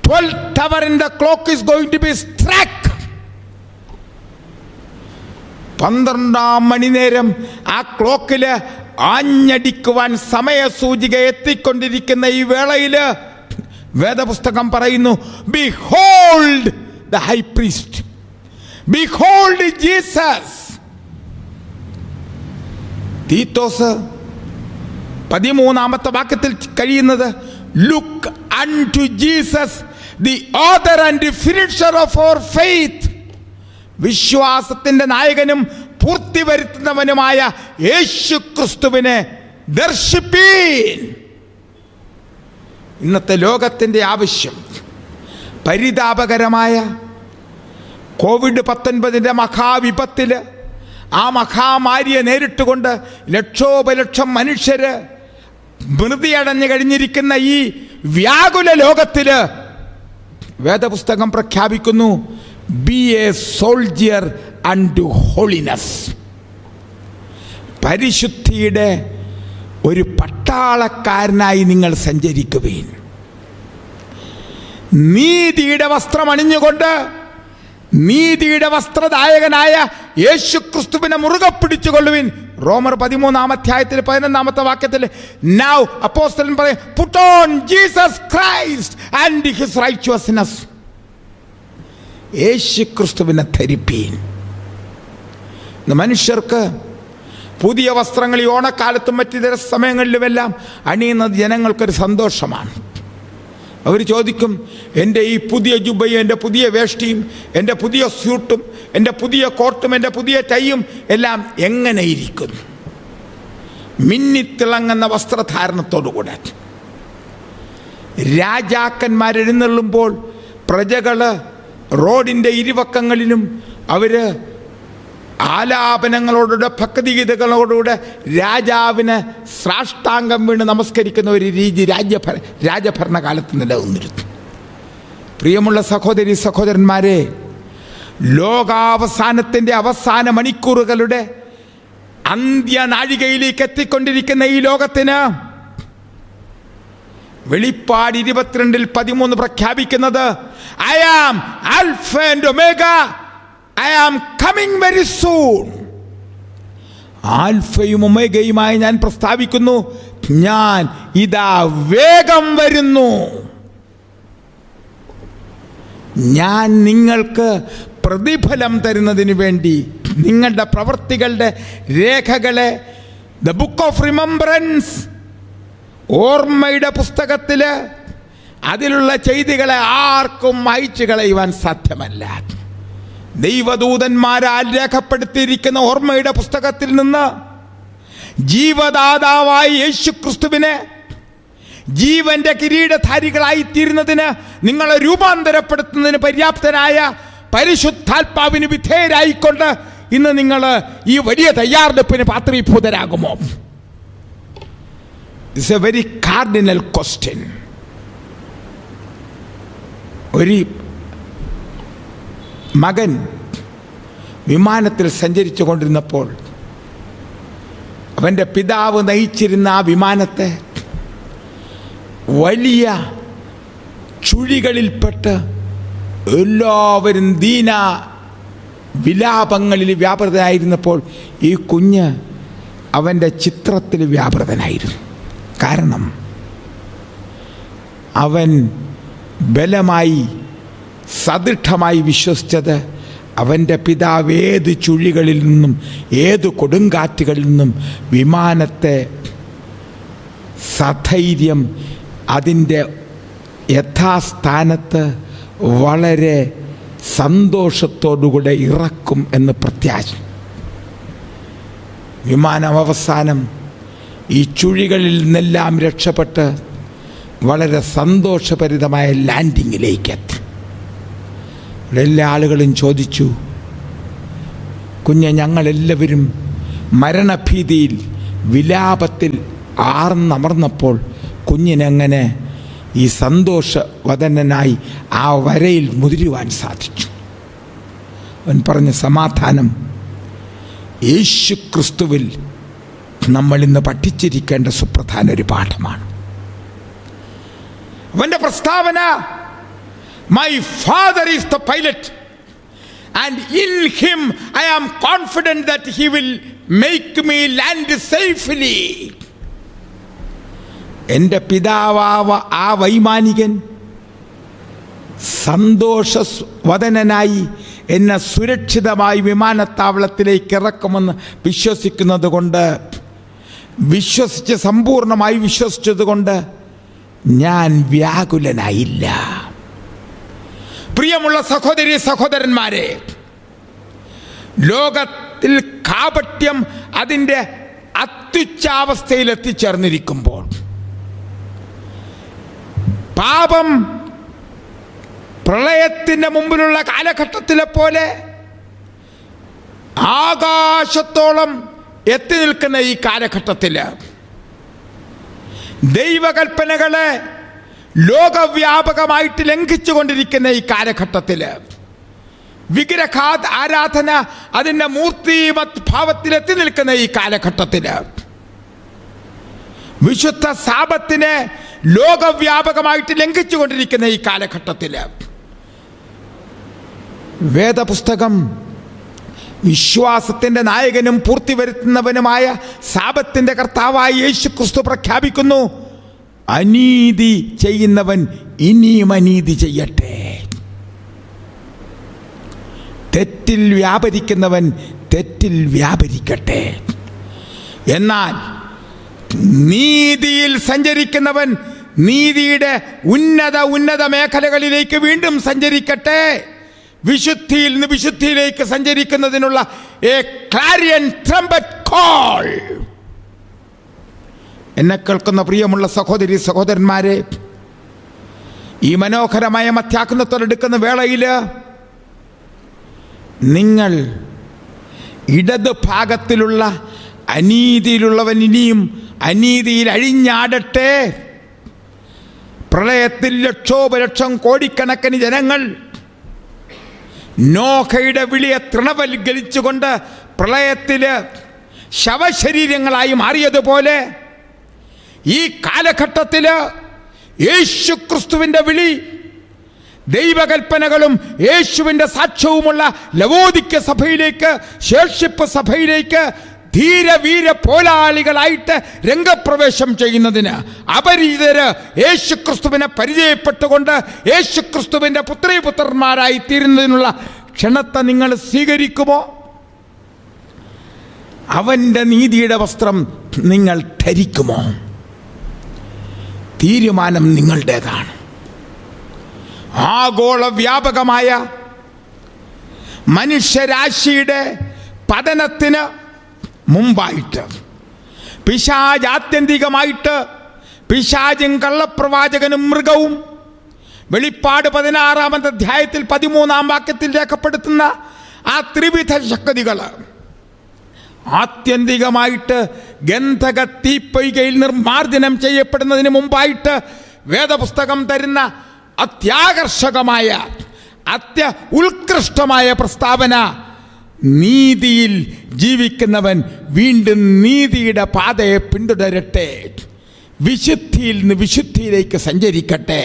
12th hour in the clock is going to be struck. 12-ാം മണിനേരം ആ ക്ലോക്കിൽ ആഞ്ഞടിക്കുവാൻ സമയസൂചിക എത്തിക്കൊണ്ടിരിക്കുന്ന ഈ വേളയിൽ വേദപുസ്തകം പറയുന്നു, behold the high priest, behold Jesus. Titus 13-ാമത്തെ വാക്യത്തിൽ കഴിയുന്നത്, look unto Jesus the author and finisher of our faith. വിശ്വാസത്തിൻ്റെ നായകനും പൂർത്തി വരുത്തുന്നവനുമായ യേശു ക്രിസ്തുവിനെ ദർശിപ്പീൻ. ഇന്നത്തെ ലോകത്തിൻ്റെ ആവശ്യം പരിതാപകരമായ COVID-19 മഹാവിപത്തിൽ ആ മഹാമാരിയെ നേരിട്ടുകൊണ്ട് ലക്ഷോപലക്ഷം മനുഷ്യർ മൃതിയടഞ്ഞു കഴിഞ്ഞിരിക്കുന്ന ഈ വ്യാകുല ലോകത്തിൽ വേദപുസ്തകം പ്രഖ്യാപിക്കുന്നു, be a soldier unto holiness. പരിശുദ്ധിയുടെ ഒരു പട്ടാളക്കാരനായി നിങ്ങൾ സഞ്ചരിക്കുവീൻ. നീതിയുടെ വസ്ത്രം അണിഞ്ഞുകൊണ്ട് നീതിയുടെ വസ്ത്രദായകനായ യേശു ക്രിസ്തുവിനെ മുറുകെ പിടിച്ചുകൊള്ളുവിൻ. റോമർ 13-ാം അധ്യായത്തിൽ 11-ാമത്തെ വാക്യത്തിൽ നൗ അപ്പോസ്തലൻ പറയും, put on Jesus Christ and his righteousness. യേശു ക്രിസ്തുവിനെ ധരിപ്പീൻ. മനുഷ്യർക്ക് പുതിയ വസ്ത്രങ്ങൾ ഈ ഓണക്കാലത്തും മറ്റിതര സമയങ്ങളിലുമെല്ലാം അണിയുന്നത് ജനങ്ങൾക്കൊരു സന്തോഷമാണ്. അവർ ചോദിക്കും, എൻ്റെ ഈ പുതിയ ജുബയും എൻ്റെ പുതിയ വേഷ്ടിയും എൻ്റെ പുതിയ സ്യൂട്ടും എൻ്റെ പുതിയ കോട്ടും എൻ്റെ പുതിയ ടൈയും എല്ലാം എങ്ങനെ ഇരിക്കുന്നു? മിന്നിത്തിളങ്ങുന്ന വസ്ത്രധാരണത്തോടുകൂടെ രാജാക്കന്മാരെഴുന്നള്ളുമ്പോൾ പ്രജകൾ റോഡിൻ്റെ ഇരുപക്കങ്ങളിലും അവർ ആലാപനങ്ങളോടുകൂടെ ഭക്തിഗീതങ്ങളോടുകൂടെ രാജാവിന് സാഷ്ടാംഗം വീണ് നമസ്കരിക്കുന്ന ഒരു രീതി രാജഭരണകാലത്ത് നിലനിന്നിരുന്നു. പ്രിയമുള്ള സഹോദരി സഹോദരന്മാരെ, ലോകാവസാനത്തിൻ്റെ അവസാന മണിക്കൂറുകളുടെ അന്ത്യനാഴികയിലേക്ക് എത്തിക്കൊണ്ടിരിക്കുന്ന ഈ ലോകത്തിന് വെളിപ്പാട് 22:13 പ്രഖ്യാപിക്കുന്നത് I am Alpha and Omega, I am coming very soon. ആൽഫയും ഒമേഗയുമായി ഞാൻ പ്രസ്താവിക്കുന്നു, ഞാൻ ഇതാ വേഗം വരുന്നു. ഞാൻ നിങ്ങൾക്ക് പ്രതിഫലം തരുന്നതിന് വേണ്ടി നിങ്ങളുടെ പ്രവൃത്തികളുടെ രേഖകളെ ദ ബുക്ക് ഓഫ് റിമംബറൻസ്, ഓർമ്മയുടെ പുസ്തകത്തിൽ അതിലുള്ള ചെയ്തികളെ ആർക്കും മായ്ച്ചു കളയുവാൻ സാധ്യമല്ല. ദൈവദൂതന്മാരാൽ രേഖപ്പെടുത്തിയിരിക്കുന്ന ഓർമ്മയുടെ പുസ്തകത്തിൽ നിന്ന് ജീവദാതാവായ യേശുക്രിസ്തുവിനെ ജീവന്റെ കിരീടധാരികളായി തീരുന്നതിന് നിങ്ങളെ രൂപാന്തരപ്പെടുത്തുന്നതിന് പര്യാപ്തനായ പരിശുദ്ധാത്മാവിന് വിധേയരായിക്കൊണ്ട് ഇന്ന് നിങ്ങൾ ഈ വലിയ തയ്യാറെടുപ്പിന് പാത്രീഭൂതരാകുമോ? It's a very cardinal question. ഒരു മകൻ വിമാനത്തിൽ സഞ്ചരിച്ചു കൊണ്ടിരുന്നപ്പോൾ അവൻ്റെ പിതാവ് നയിച്ചിരുന്ന ആ വിമാനത്തെ വലിയ ചുഴികളിൽപ്പെട്ട് എല്ലാവരും ദീന വിലാപങ്ങളിൽ വ്യാപൃതനായിരുന്നപ്പോൾ ഈ കുഞ്ഞ് അവൻ്റെ ചിത്രത്തിൽ വ്യാപൃതനായിരുന്നു. കാരണം അവൻ ബലമായി സദൃഢമായി വിശ്വസിച്ചത് അവൻ്റെ പിതാവ് ഏത് ചുഴികളിൽ നിന്നും ഏത് കൊടുങ്കാറ്റുകളിൽ നിന്നും വിമാനത്തെ സധൈര്യം അതിൻ്റെ യഥാസ്ഥാനത്ത് വളരെ സന്തോഷത്തോടുകൂടെ ഇറക്കും എന്ന് പ്രത്യാശ. വിമാനം അവസാനം ഈ ചുഴികളിൽ നിന്നെല്ലാം രക്ഷപ്പെട്ട് വളരെ സന്തോഷഭരിതമായ ലാൻഡിങ്ങിലേക്ക് എത്തി. എല്ലാ ആളുകളും ചോദിച്ചു, കുഞ്ഞ്, ഞങ്ങളെല്ലാവരും മരണഭീതിയിൽ വിലാപത്തിൽ ആർന്നമർന്നപ്പോൾ കുഞ്ഞിനെങ്ങനെ ഈ സന്തോഷവദനായി ആ വരയിൽ മുതിരുവാൻ സാധിച്ചു? അവൻ പറഞ്ഞ സമാധാനം യേശു ക്രിസ്തുവിൽ നമ്മൾ ഇന്ന് പഠിച്ചിരിക്കേണ്ട സുപ്രധാന ഒരു പാഠമാണ്. അവൻ്റെ പ്രസ്താവന, my father is the pilot and in him I am confident that he will make me land safely. എൻ്റെ പിതാവാവ ആ വൈമാനികൻ സന്തോഷവദനായി എന്നെ സുരക്ഷിതമായി വിമാനത്താവളത്തിലേക്ക് ഇറക്കുമെന്ന് വിശ്വസിക്കുന്നത് കൊണ്ട്, സമ്പൂർണമായി വിശ്വസിച്ചതുകൊണ്ട് ഞാൻ വ്യാകുലനായില്ല. പ്രിയമുള്ള സഹോദരി സഹോദരന്മാരെ, ലോകത്തിൽ കാപട്യം അതിൻ്റെ അത്യുച്ചാവസ്ഥയിൽ എത്തിച്ചേർന്നിരിക്കുമ്പോൾ, പാപം പ്രളയത്തിൻ്റെ മുമ്പിലുള്ള കാലഘട്ടത്തിലെ പോലെ ആകാശത്തോളം എത്തി നിൽക്കുന്ന ഈ കാലഘട്ടത്തിൽ ദൈവകൽപ്പനകളെ ലോകവ്യാപകമായിട്ട് ലംഘിച്ചുകൊണ്ടിരിക്കുന്ന ഈ കാലഘട്ടത്തിൽ, വിഗ്രഹ ആരാധന അതിൻ്റെ മൂർത്തിമത് ഭാവത്തിൽ എത്തി നിൽക്കുന്ന ഈ കാലഘട്ടത്തിൽ, വിശുദ്ധ സാബത്തിനെ ലോകവ്യാപകമായിട്ട് ലംഘിച്ചുകൊണ്ടിരിക്കുന്ന ഈ കാലഘട്ടത്തിൽ, വേദപുസ്തകം വിശ്വാസത്തിൻ്റെ നായകനും പൂർത്തി വരുത്തുന്നവനുമായ സാബത്തിൻ്റെ കർത്താവായ യേശു ക്രിസ്തു പ്രഖ്യാപിക്കുന്നു, അനീതി ചെയ്യുന്നവൻ ഇനിയും അനീതി ചെയ്യട്ടെ, തെറ്റിൽ വ്യാപരിക്കുന്നവൻ തെറ്റിൽ വ്യാപരിക്കട്ടെ, എന്നാൽ നീതിയിൽ സഞ്ചരിക്കുന്നവൻ നീതിയുടെ ഉന്നത മേഖലകളിലേക്ക് വീണ്ടും സഞ്ചരിക്കട്ടെ, വിശുദ്ധിയിൽ നിന്ന് വിശുദ്ധിയിലേക്ക് സഞ്ചരിക്കുന്നതിനുള്ള എ ക്ലാരിയൻ ട്രംപറ്റ് കോൾ. എന്നെ കേൾക്കുന്ന പ്രിയമുള്ള സഹോദരി സഹോദരന്മാരെ, ഈ മനോഹരമായ മധ്യാഹ്നത്തോടെടുക്കുന്ന വേളയിൽ നിങ്ങൾ ഇടത് ഭാഗത്തിലുള്ള അനീതിയിലുള്ളവൻ ഇനിയും അനീതിയിൽ അഴിഞ്ഞാടട്ടെ, പ്രളയത്തിൽ ലക്ഷോപലക്ഷം കോടിക്കണക്കിന് ജനങ്ങൾ നോഹയുടെ വിളിയെ തൃണവൽക്കരിച്ചുകൊണ്ട് പ്രളയത്തിൽ ശവശരീരങ്ങളായി മാറിയതുപോലെ, ഈ കാലഘട്ടത്തിൽ യേശു ക്രിസ്തുവിൻ്റെ വിളി, ദൈവകൽപ്പനകളും യേശുവിൻ്റെ സാക്ഷ്യവുമുള്ള ലവോദിക്ക സഭയിലേക്ക്, ശേഷിപ്പ് സഭയിലേക്ക് ധീരവീര പോരാളികളായിട്ട് രംഗപ്രവേശം ചെയ്യുന്നതിന്, അപരിചിതര് യേശുക്രിസ്തുവിനെ പരിചയപ്പെട്ടുകൊണ്ട് യേശുക്രിസ്തുവിൻ്റെ പുത്രീപുത്രന്മാരായി തീരുന്നതിനുള്ള ക്ഷണത്തെ നിങ്ങൾ സ്വീകരിക്കുമോ? അവൻ്റെ നീതിയുടെ വസ്ത്രം നിങ്ങൾ ധരിക്കുമോ? തീരുമാനം നിങ്ങളുടേതാണ്. ആഗോള വ്യാപകമായ മനുഷ്യരാശിയുടെ പതനത്തിന് മുമ്പായിട്ട്, പിശാച് ആത്യന്തികമായിട്ട്, പിശാചും കള്ളപ്രവാചകനും മൃഗവും വെളിപ്പാട് 16-ാമത്തെ അധ്യായത്തിൽ 13-ാം വാക്യത്തിൽ രേഖപ്പെടുത്തുന്ന ആ ത്രിവിധ ശക്തികൾ ആത്യന്തികമായിട്ട് ഗന്ധക തീപ്പൊയ്കയിൽ നിർമ്മാർജ്ജനം ചെയ്യപ്പെടുന്നതിന് മുമ്പായിട്ട് വേദപുസ്തകം തരുന്ന അത്യാകർഷകമായ ഉത്കൃഷ്ടമായ പ്രസ്താവന, നീതിയിൽ ജീവിക്കുന്നവൻ വീണ്ടും നീതിയുടെ പാതയെ പിന്തുടരട്ടെ, വിശുദ്ധിയിൽ നിന്ന് വിശുദ്ധിയിലേക്ക് സഞ്ചരിക്കട്ടെ.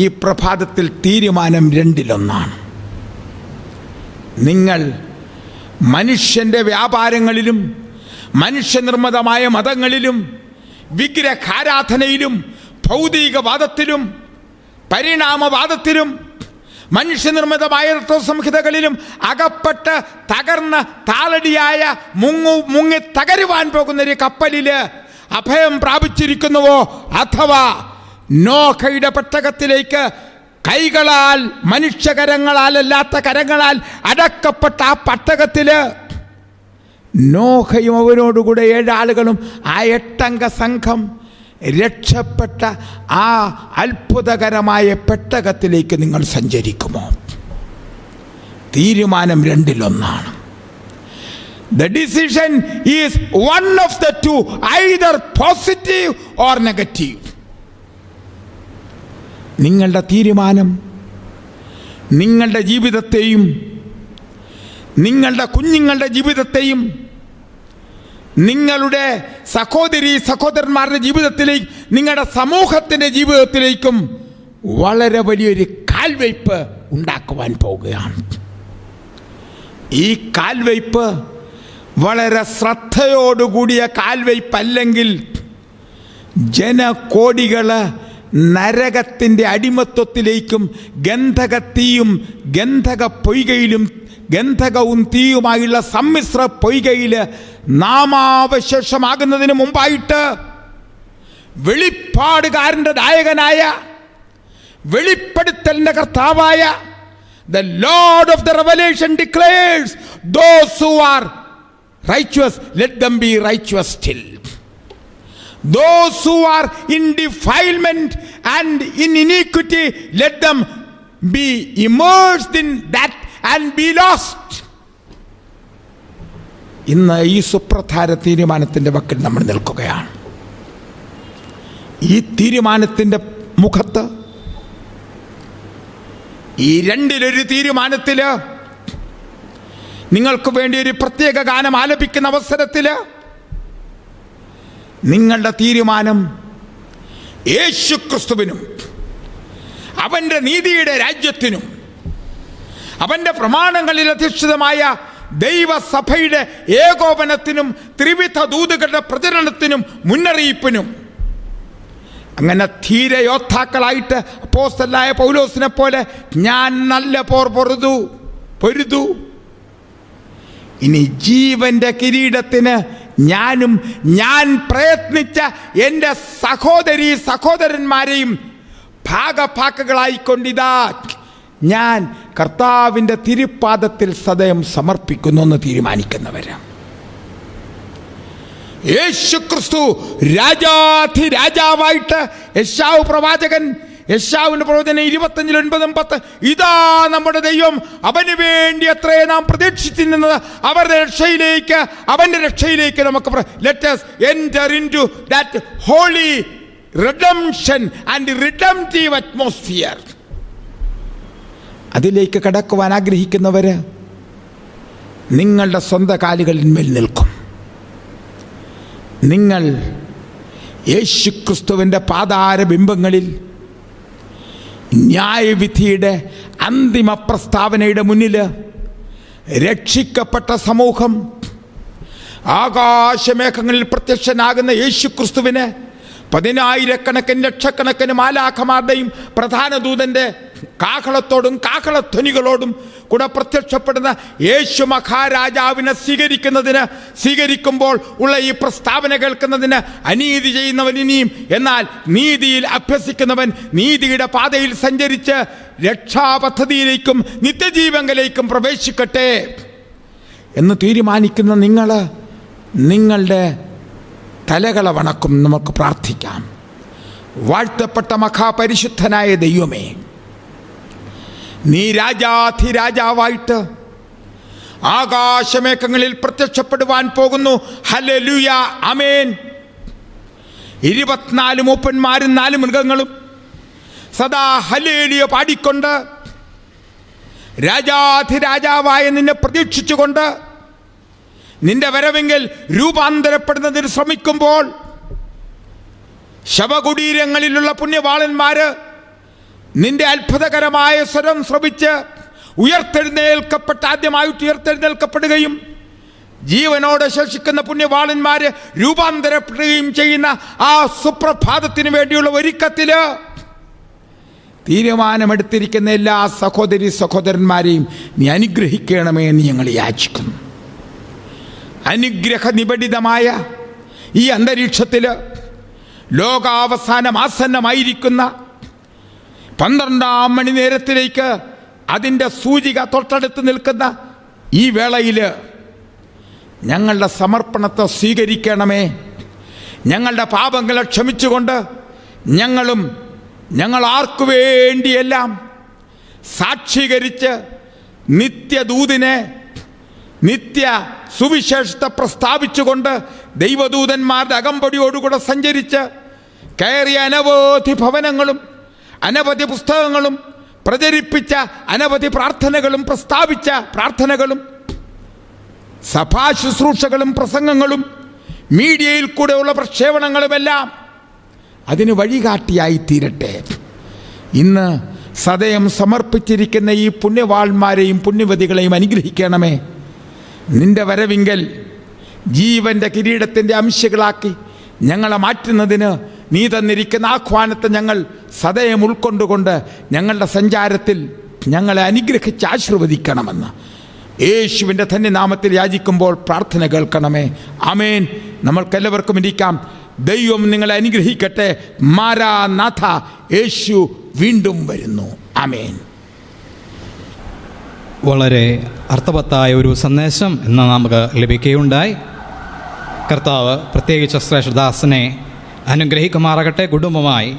ഈ പ്രഭാതത്തിൽ തീരുമാനം രണ്ടിലൊന്നാണ്. നിങ്ങൾ മനുഷ്യൻ്റെ വ്യാപാരങ്ങളിലും മനുഷ്യനിർമ്മിതമായ മതങ്ങളിലും വിഗ്രഹാരാധനയിലും ഭൗതികവാദത്തിലും പരിണാമവാദത്തിലും മനുഷ്യനിർമ്മിതമായ സംഹിതകളിലും അകപ്പെട്ട് തകർന്ന് താളടിയായ മുങ്ങി തകരുവാൻ പോകുന്ന ഒരു കപ്പലിൽ അഭയം പ്രാപിച്ചിരിക്കുന്നുവോ, അഥവാ നോഹയുടെ പെട്ടകത്തിലേക്ക് കൈകളാൽ, മനുഷ്യകരങ്ങളാലല്ലാത്ത കരങ്ങളാൽ അടക്കപ്പെട്ട ആ പട്ടകത്തില് നോഹയും അവനോടുകൂടെ 7 ആളുകളും ആ 8-അംഗ സംഘം രക്ഷപ്പെട്ട ആ അത്ഭുതകരമായ പെട്ടകത്തിലേക്ക് നിങ്ങൾ സഞ്ചരിക്കുമോ? തീരുമാനം രണ്ടിലൊന്നാണ്. The decision is one of the two, either positive or negative. നിങ്ങളുടെ തീരുമാനം നിങ്ങളുടെ ജീവിതത്തെയും നിങ്ങളുടെ കുഞ്ഞുങ്ങളുടെ ജീവിതത്തെയും നിങ്ങളുടെ സഹോദരന്മാരുടെ ജീവിതത്തിലേക്കും നിങ്ങളുടെ സമൂഹത്തിൻ്റെ ജീവിതത്തിലേക്കും വളരെ വലിയൊരു കാൽവയ്പ് ഉണ്ടാക്കുവാൻ പോവുകയാണ്. ഈ കാൽവയ്പ് വളരെ ശ്രദ്ധയോടുകൂടിയ കാൽവയ്പല്ലെങ്കിൽ ജനകോടികൾ നരകത്തിൻ്റെ അടിമത്വത്തിലേക്കും ഗന്ധകത്തീയും ഗന്ധക പൊയ്കയിലും ഗന്ധകവും തീയുമായുള്ള സമ്മിശ്ര പൊയ്കയിൽ നാമാവശേഷമാകുന്നതിന് മുമ്പായിട്ട് വെളിപ്പാടുകാരൻ്റെ നായകനായ വെളിപ്പെടുത്തലിൻ്റെ കർത്താവായ The Lord of the Revelation declares, those who are righteous, let them be righteous still. Those who are in defilement and in iniquity, let them be immersed in that and be lost. ഇന്ന് ഈ സുപ്രധാന തീരുമാനത്തിൻ്റെ വക്കിൽ നമ്മൾ നിൽക്കുകയാണ്. ഈ തീരുമാനത്തിൻ്റെ മുഖത്ത്, ഈ രണ്ടിലൊരു തീരുമാനത്തിൽ നിങ്ങൾക്ക് വേണ്ടി ഒരു പ്രത്യേക ഗാനം ആലപിക്കുന്ന അവസരത്തിൽ നിങ്ങളുടെ തീരുമാനം യേശുക്രിസ്തുവിനും അവൻ്റെ നീതിയുടെ രാജ്യത്തിനും അവൻ്റെ പ്രമാണങ്ങളിൽ അധിഷ്ഠിതമായ ദൈവസഭയുടെ ഏകോപനത്തിനും ത്രിവിധ ദൂതുകളുടെ പ്രചരണത്തിനും മുന്നറിയിപ്പിനും, അങ്ങനെ ധീരയോദ്ധാക്കളായിട്ട് അപ്പോസ്തലനായ പൗലോസിനെ പോലെ ഞാൻ നല്ല പോർ പൊരുതു, ഇനി ജീവന്റെ കിരീടത്തിന് ഞാൻ പ്രയത്നിച്ച എൻ്റെ സഹോദരന്മാരെയും ഭാഗഭാക്കുകളായിക്കൊണ്ടിതാ ഞാൻ കർത്താവിൻ്റെ തിരുപ്പാദത്തിൽ സദയം സമർപ്പിക്കുന്നു എന്ന് തീരുമാനിക്കുന്നവരാണ്. യേശുക്രിസ്തു രാജാധിരാജാവായിട്ട് യശാവ് പ്രവാചകൻ, യശാവിൻ്റെ പ്രവചനം 25:9-10, ഇതാ നമ്മുടെ ദൈവം, അവന് വേണ്ടി എത്രയെ നാം പ്രതീക്ഷിച്ചിരുന്നത്, അവരുടെ രക്ഷയിലേക്ക് നമുക്ക് let us enter into that holy redemption and redemptive atmosphere. അതിലേക്ക് കടക്കുവാൻ ആഗ്രഹിക്കുന്നവര് നിങ്ങളുടെ സ്വന്തം കാലുകളിന്മേൽ നിൽക്കും. നിങ്ങൾ യേശുക്രിസ്തുവിൻ്റെ പാതാരബിംബങ്ങളിൽ ന്യായവിധിയുടെ അന്തിമ പ്രസ്താവനയുടെ മുന്നിൽ രക്ഷിക്കപ്പെട്ട സമൂഹം ആകാശമേഘങ്ങളിൽ പ്രത്യക്ഷനാകുന്ന യേശുക്രിസ്തുവിനെ പതിനായിരക്കണക്കിന് ലക്ഷക്കണക്കിന് മാലാഖമാരുടെയും പ്രധാന ദൂതൻ്റെ കാഹളത്തോടും കാഹളധ്വനികളോടും കൂടെ പ്രത്യക്ഷപ്പെടുന്ന യേശു മഹാരാജാവിനെ സ്വീകരിക്കുമ്പോൾ ഉള്ള ഈ പ്രസ്താവന കേൾക്കുന്നതിന് അനീതി ചെയ്യുന്നവൻ ഇനിയും, എന്നാൽ നീതിയിൽ അഭ്യസിക്കുന്നവൻ നീതിയുടെ പാതയിൽ സഞ്ചരിച്ച് രക്ഷാപദ്ധതിയിലേക്കും നിത്യജീവങ്കലേക്കും പ്രവേശിക്കട്ടെ എന്ന് തീരുമാനിക്കുന്ന നിങ്ങളുടെ തലകളെ വണക്കും. നമുക്ക് പ്രാർത്ഥിക്കാം. വാഴ്ത്തപ്പെട്ട മഹാപരിശുദ്ധനായ ദൈവമേ, നീ രാജാധിരാജാവായിട്ട് ആകാശമേഘങ്ങളിൽ പ്രത്യക്ഷപ്പെടുവാൻ പോകുന്നു. ഹല്ലേലൂയ, ആമേൻ. 24 മൂപ്പന്മാരും 4 മൃഗങ്ങളും സദാ ഹല്ലേലൂയ പാടിക്കൊണ്ട് രാജാധിരാജാവായ നിന്നെ പ്രതീക്ഷിച്ചുകൊണ്ട് നിന്റെ വരവെങ്കിൽ രൂപാന്തരപ്പെടുന്നതിന് ശ്രമിക്കുമ്പോൾ ശവകുടീരങ്ങളിലുള്ള പുണ്യവാളന്മാര് നിന്റെ അത്ഭുതകരമായ സ്വരം ശ്രവിച്ച് ആദ്യമായിട്ട് ഉയർത്തെഴുന്നേൽക്കപ്പെടുകയും ജീവനോടെ ശേഷിക്കുന്ന പുണ്യവാളന്മാര് രൂപാന്തരപ്പെടുകയും ചെയ്യുന്ന ആ സുപ്രഭാതത്തിന് വേണ്ടിയുള്ള ഒരുക്കത്തില് തീരുമാനമെടുത്തിരിക്കുന്ന എല്ലാ സഹോദരി സഹോദരന്മാരെയും നീ അനുഗ്രഹിക്കണമേ എന്ന് ഞങ്ങൾ യാചിക്കുന്നു. അനുഗ്രഹ നിബിഡിതമായ ഈ അന്തരീക്ഷത്തിൽ ലോകാവസാനം ആസന്നമായിരിക്കുന്ന 12-ാം മണി നേരത്തിലേക്ക് അതിൻ്റെ സൂചിക തൊട്ടടുത്ത് നിൽക്കുന്ന ഈ വേളയിൽ ഞങ്ങളുടെ സമർപ്പണത്തെ സ്വീകരിക്കണമേ. ഞങ്ങളുടെ പാപങ്ങളെ ക്ഷമിച്ചുകൊണ്ട് ഞങ്ങൾ ആർക്കു വേണ്ടിയെല്ലാം സാക്ഷീകരിച്ച് നിത്യദൂതിനെ നിത്യ സുവിശേഷത്തെ പ്രസ്താവിച്ചുകൊണ്ട് ദൈവദൂതന്മാരുടെ അകമ്പടിയോടുകൂടെ സഞ്ചരിച്ച് കയറിയ അനവധി ഭവനങ്ങളും അനവധി പുസ്തകങ്ങളും പ്രചരിപ്പിച്ച അനവധി പ്രാർത്ഥനകളും പ്രസ്താവിച്ച പ്രാർത്ഥനകളും സഭാ ശുശ്രൂഷകളും പ്രസംഗങ്ങളും മീഡിയയിൽ കൂടെയുള്ള പ്രക്ഷേപണങ്ങളുമെല്ലാം അതിന് വഴികാട്ടിയായി തീരട്ടെ. ഇന്ന് സദയം സമർപ്പിച്ചിരിക്കുന്ന ഈ പുണ്യവാന്മാരെയും പുണ്യവതികളെയും അനുഗ്രഹിക്കണമേ. നിന്റെ വരവിങ്കൽ ജീവൻ്റെ കിരീടത്തിൻ്റെ അംശങ്ങളാക്കി ഞങ്ങളെ മാറ്റുന്നതിന് നീ തന്നിരിക്കുന്ന ആഹ്വാനത്തെ ഞങ്ങൾ സദയം ഉൾക്കൊണ്ടുകൊണ്ട് ഞങ്ങളുടെ സഞ്ചാരത്തിൽ ഞങ്ങളെ അനുഗ്രഹിച്ച് ആശീർവദിക്കണമെന്ന് യേശുവിൻ്റെ ധന്യനാമത്തിൽ യാചിക്കുമ്പോൾ പ്രാർത്ഥന കേൾക്കണമേ. ആമേൻ. നമ്മൾക്കെല്ലാവർക്കും ഇരിക്കാം. ദൈവം നിങ്ങളെ അനുഗ്രഹിക്കട്ടെ. മാരാനാഥ, യേശു വീണ്ടും വരുന്നു. ആമേൻ. വളരെ അർത്ഥവത്തായ ഒരു സന്ദേശം ഇന്ന് നമുക്ക് ലഭിക്കുകയുണ്ടായി. കർത്താവ് പ്രത്യേകിച്ച് ശ്രേഷ്ഠദാസനെ അനുഗ്രഹിക്കുമാറാകട്ടെ, കുടുംബമായി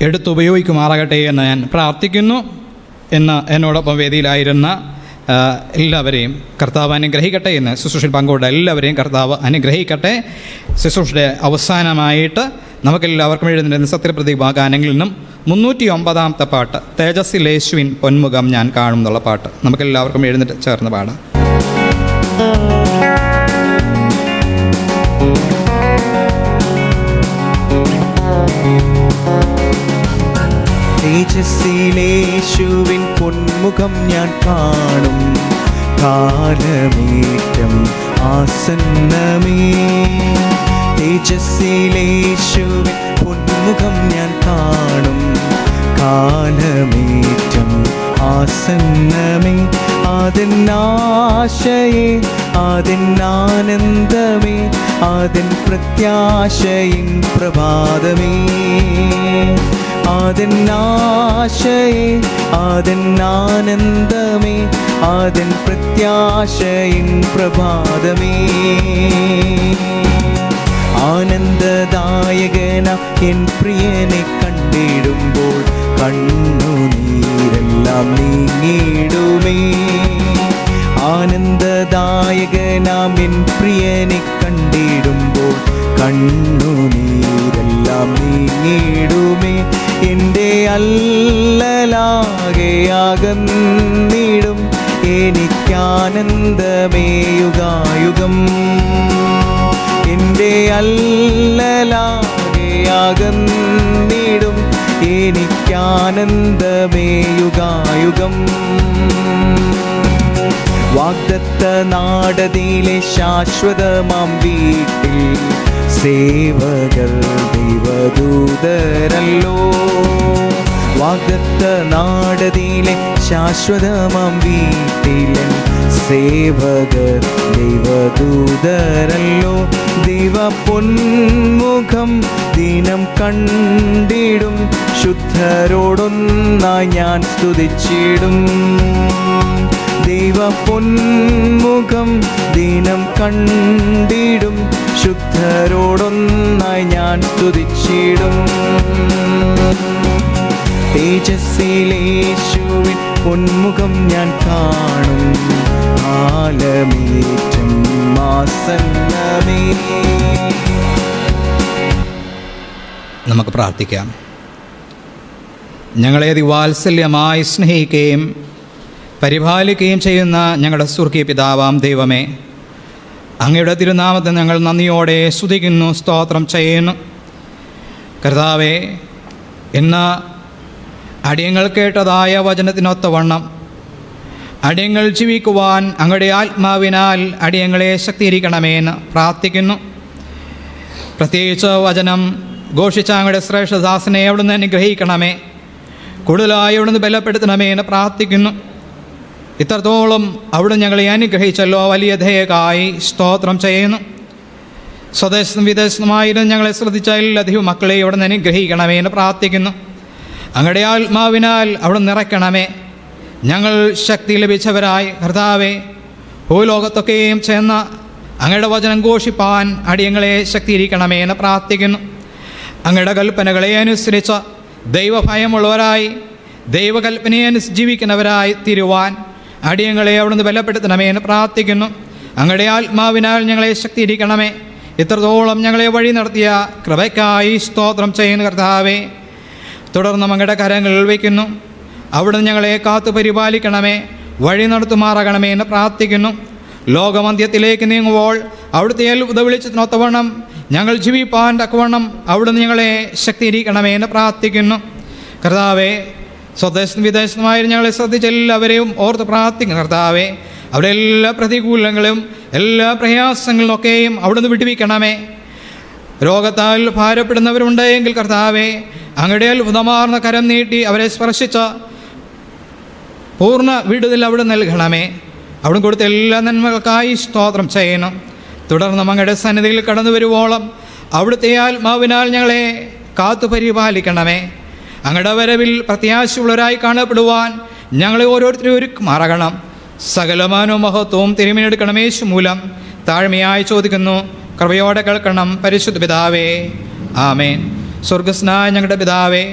എടുത്തുപയോഗിക്കുമാറാകട്ടെ എന്ന് ഞാൻ പ്രാർത്ഥിക്കുന്നു. ഇന്ന് എന്നോടൊപ്പം വേദിയിലായിരുന്ന എല്ലാവരെയും കർത്താവ് അനുഗ്രഹിക്കട്ടെ എന്ന് ശുശ്രൂഷയിൽ പങ്കുകൊണ്ട എല്ലാവരെയും കർത്താവ് അനുഗ്രഹിക്കട്ടെ. ശുശ്രൂഷയുടെ അവസാനമായിട്ട് നമുക്കെല്ലാവർക്കും എഴുതുന്ന സത്യപ്രതിഭാ ഗാനങ്ങളിൽ നിന്നും 309-ാമത്തെ പാട്ട്, തേജസ്സിൽ യേശുവിൻ പൊന്മുഖം ഞാൻ കാണും എന്നുള്ള പാട്ട് നമുക്കെല്ലാവർക്കും എഴുന്നേറ്റ് ചേർന്ന് പാടാം. തേജസ്സിലേശുവിൻ പൊന്മുഖം ഞാൻ കാണും, കാലമേറ്റം ആസന്നമേ. തേജസ്സിലേശുവിൻ പൊന്മുഖം ഞാൻ കാണും, കാലമേറ്റം ആസന്നമേ. അതിനാശയേ അതിനാനന്ദമേ, അതിൻ പ്രത്യാശയിൻ പ്രഭാതമേ. അതിനാശയേ അതിനാനന്ദമേ, അതിൻ പ്രത്യാശയിൻ പ്രഭാതമേ. ആനന്ദദായകന എൻ പ്രിയനെ കണ്ടിടുമ്പോൾ കണ്ണുനീരെല്ലാം നീങ്ങിടുമേ. ആനന്ദദായകനാം എൻ പ്രിയനെ കണ്ടിടുമ്പോൾ കണ്ണുനീരെല്ലാം നീങ്ങിടുമേ. എൻ്റെ അല്ലലാകെയാകുന്നിടും എനിക്കാനന്ദമേ യുഗായുഗം. എൻ്റെ അല്ലലാകെയാകുന്നിടും ആനന്ദമേ യുഗായുഗം. വാഗ്ദത്ത നാടതിലെ ശാശ്വതമാം വീട്ടിൽ സേവകർ ദൈവദൂതരല്ലോ. വാഗ്ദത്ത നാടതിലെ ശാശ്വതമാം വീട്ടിലെ സേവകർ ദൈവദൂതരല്ലോ. ദൈവ പൊന്മുഖം ദിനം കണ്ടിടും, ശുദ്ധരോടൊന്നായി ഞാൻ സ്തുതിച്ചിടും. ദൈവ പൊന്മുഖം ദിനം കണ്ടിടും, ശുദ്ധരോടൊന്നായി ഞാൻ സ്തുതിച്ചിടും. തേജസ്സിലേശുവിൻ പൊന്മുഖം ഞാൻ കാണും, ആലമേറ്റം ആസന്നമേ. നമുക്ക് പ്രാർത്ഥിക്കാം. ഞങ്ങളെ അതിവാത്സല്യമായി സ്നേഹിക്കുകയും പരിപാലിക്കുകയും ചെയ്യുന്ന ഞങ്ങളുടെ സ്വർഗീയ പിതാവാം ദൈവമേ, അങ്ങയുടെ തിരുനാമത്തെ ഞങ്ങൾ നന്ദിയോടെ സ്തുതിക്കുന്നു, സ്തോത്രം ചെയ്യുന്നു. കർത്താവേ, ഇന്ന് അടിയങ്ങൾ കേട്ടതായ വചനത്തിനൊത്തവണ്ണം അടിയങ്ങൾ ജീവിക്കുവാൻ അങ്ങയുടെ ആത്മാവിനാൽ അടിയങ്ങളെ ശക്തീകരിക്കണമെന്ന് പ്രാർത്ഥിക്കുന്നു. പ്രത്യേകിച്ച് വചനം ഘോഷിച്ച അങ്ങയുടെ ശ്രേഷ്ഠദാസനെ അവിടുന്ന് അനുഗ്രഹിക്കണമേ, കൂടുതലായി അവിടുന്ന് ബലപ്പെടുത്തണമേ എന്ന് പ്രാർത്ഥിക്കുന്നു. ഇത്രത്തോളം അവിടുന്ന് ഞങ്ങളെ അനുഗ്രഹിച്ചല്ലോ, വലിയ ദയക്കായി സ്തോത്രം ചെയ്യുന്നു. സ്വദേശത്തും വിദേശത്തുമായിരുന്നു ഞങ്ങളെ ശ്രദ്ധിച്ച എല്ലാ ദൈവമക്കളെയും അവിടുന്ന് അനുഗ്രഹിക്കണമേ എന്ന് പ്രാർത്ഥിക്കുന്നു. അങ്ങയുടെ ആത്മാവിനാൽ അവിടുന്ന് നിറയ്ക്കണമേ. ഞങ്ങൾ ശക്തി ലഭിച്ചവരായി കർത്താവേ, ഭൂലോകത്തൊക്കെയും ചെന്ന് അങ്ങയുടെ വചനം ഘോഷിപ്പാൻ അടിയങ്ങളെ ശക്തീകരിക്കണമേ എന്ന് പ്രാർത്ഥിക്കുന്നു. അങ്ങയുടെ കൽപ്പനകളെ അനുസരിച്ച് ദൈവഭയമുള്ളവരായി ദൈവകൽപ്പനയെ ജീവിക്കുന്നവരായി തീരുവാൻ അടിയങ്ങളെ അവിടുന്ന് ബലപ്പെടുത്തണമേ എന്ന് പ്രാർത്ഥിക്കുന്നു. അങ്ങയുടെ ആത്മാവിനാൽ ഞങ്ങളെ ശക്തീകരിക്കണമേ. ഇത്രത്തോളം ഞങ്ങളെ വഴി നടത്തിയ കൃപയ്ക്കായി സ്തോത്രം ചെയ്യുന്ന കർത്താവേ, തുടർന്ന് അങ്ങയുടെ കരങ്ങളിൽ വയ്ക്കുന്നു. അവിടുന്ന് ഞങ്ങളെ കാത്തു പരിപാലിക്കണമേ, വഴി നടത്തുമാറാകണമേ എന്ന് പ്രാർത്ഥിക്കുന്നു. ലോകമന്ത്യത്തിലേക്ക് നീങ്ങുമ്പോൾ അവിടുത്തെ അത്ഭുത വെളിച്ചത്തിനൊത്തവണ്ണം ഞങ്ങൾ ജീവിപ്പാൻ തക്കവണ്ണം അവിടുന്ന് ഞങ്ങളെ ശക്തീകരിക്കണമേ എന്ന് പ്രാർത്ഥിക്കുന്നു. കർത്താവേ, സ്വദേശത്തും വിദേശത്തുമായിരുന്നു ഞങ്ങളെ ശ്രദ്ധിച്ച എല്ലാവരെയും ഓർത്ത് പ്രാർത്ഥിക്കുന്നു. കർത്താവേ, അവിടെ എല്ലാ പ്രതികൂലങ്ങളും എല്ലാ പ്രയാസങ്ങളിലൊക്കെയും അവിടുന്ന് വിടുവിക്കണമേ. രോഗത്താൽ ഭാരപ്പെടുന്നവരുണ്ടെങ്കിൽ കർത്താവേ, അങ്ങയുടെ അത്ഭുതമാർന്ന കരം നീട്ടി അവരെ സ്പർശിച്ച പൂർണ്ണ വിടുതൽ അവിടെ നൽകണമേ. അവിടെ കൊടുത്ത എല്ലാ നന്മകൾക്കായി സ്തോത്രം ചെയ്യണം. തുടർന്ന് അങ്ങയുടെ സന്നിധിയിൽ കടന്നു വരുവോളം അവിടുത്തെ ആത്മാവിനാൽ ഞങ്ങളെ കാത്തു പരിപാലിക്കണമേ. അങ്ങയുടെ വരവിൽ പ്രത്യാശയുള്ളവരായി കാണപ്പെടുവാൻ ഞങ്ങളെ ഓരോരുത്തരും ഒരുക്കുമാറാകണം. സകലമാനവും മഹത്വവും തിരുമിനെടുക്കണമേ. യേശു മൂലം താഴ്മയായി ചോദിക്കുന്നു, കൃപയോടെ കേൾക്കണം പരിശുദ്ധ പിതാവേ, ആമേൻ. സ്വർഗസ്നായ ഞങ്ങളുടെ പിതാവേ,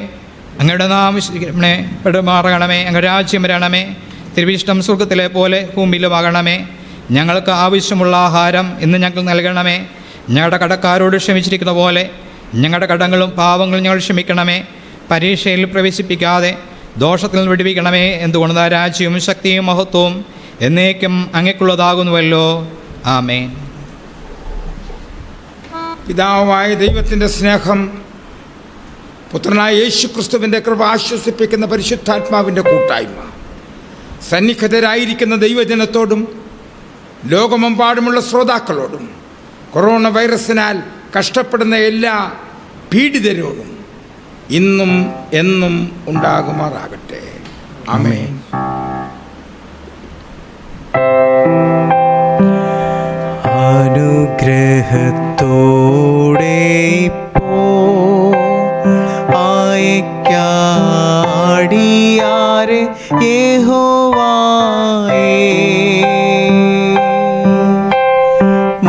അങ്ങയുടെ നാമം പെടുമാറണമേ. അങ്ങയുടെ രാജ്യം വരണമേ. തിരുവിഷ്ടം സ്വർഗത്തിലെ പോലെ ഭൂമിയിലുമാകണമേ. ഞങ്ങൾക്ക് ആവശ്യമുള്ള ആഹാരം ഇന്ന് ഞങ്ങൾക്ക് നൽകണമേ. ഞങ്ങളുടെ കടക്കാരോട് ക്ഷമിച്ചിരിക്കുന്ന പോലെ ഞങ്ങളുടെ കടങ്ങളും പാവങ്ങളും ഞങ്ങൾ ക്ഷമിക്കണമേ. പരീക്ഷയിൽ പ്രവേശിപ്പിക്കാതെ ദോഷത്തിൽ നിന്ന് വിടുവിക്കണമേ. എന്തുകൊണ്ട് രാജ്യവും ശക്തിയും മഹത്വവും എന്നേക്കും അങ്ങേക്കുള്ളതാകുന്നുവല്ലോ, ആമേൻ. പിതാവായ ദൈവത്തിൻ്റെ സ്നേഹം, പുത്രനായ യേശു ക്രിസ്തുവിൻ്റെ കൃപ, ആശ്വസിപ്പിക്കുന്ന പരിശുദ്ധാത്മാവിൻ്റെ കൂട്ടായ്മ സന്നിഹിതരായിരിക്കുന്ന ദൈവജനത്തോടും ലോകമെമ്പാടുമുള്ള ശ്രോതാക്കളോടും കൊറോണ വൈറസിനാൽ കഷ്ടപ്പെടുന്ന എല്ലാ പീഡിതരോടും ഇന്നും എന്നും ഉണ്ടാകുമാറാകട്ടെ, ആമേൻ. അനുഗ്രഹത്തോടെ ആയക്കാടിയാരെ യഹോവായേ,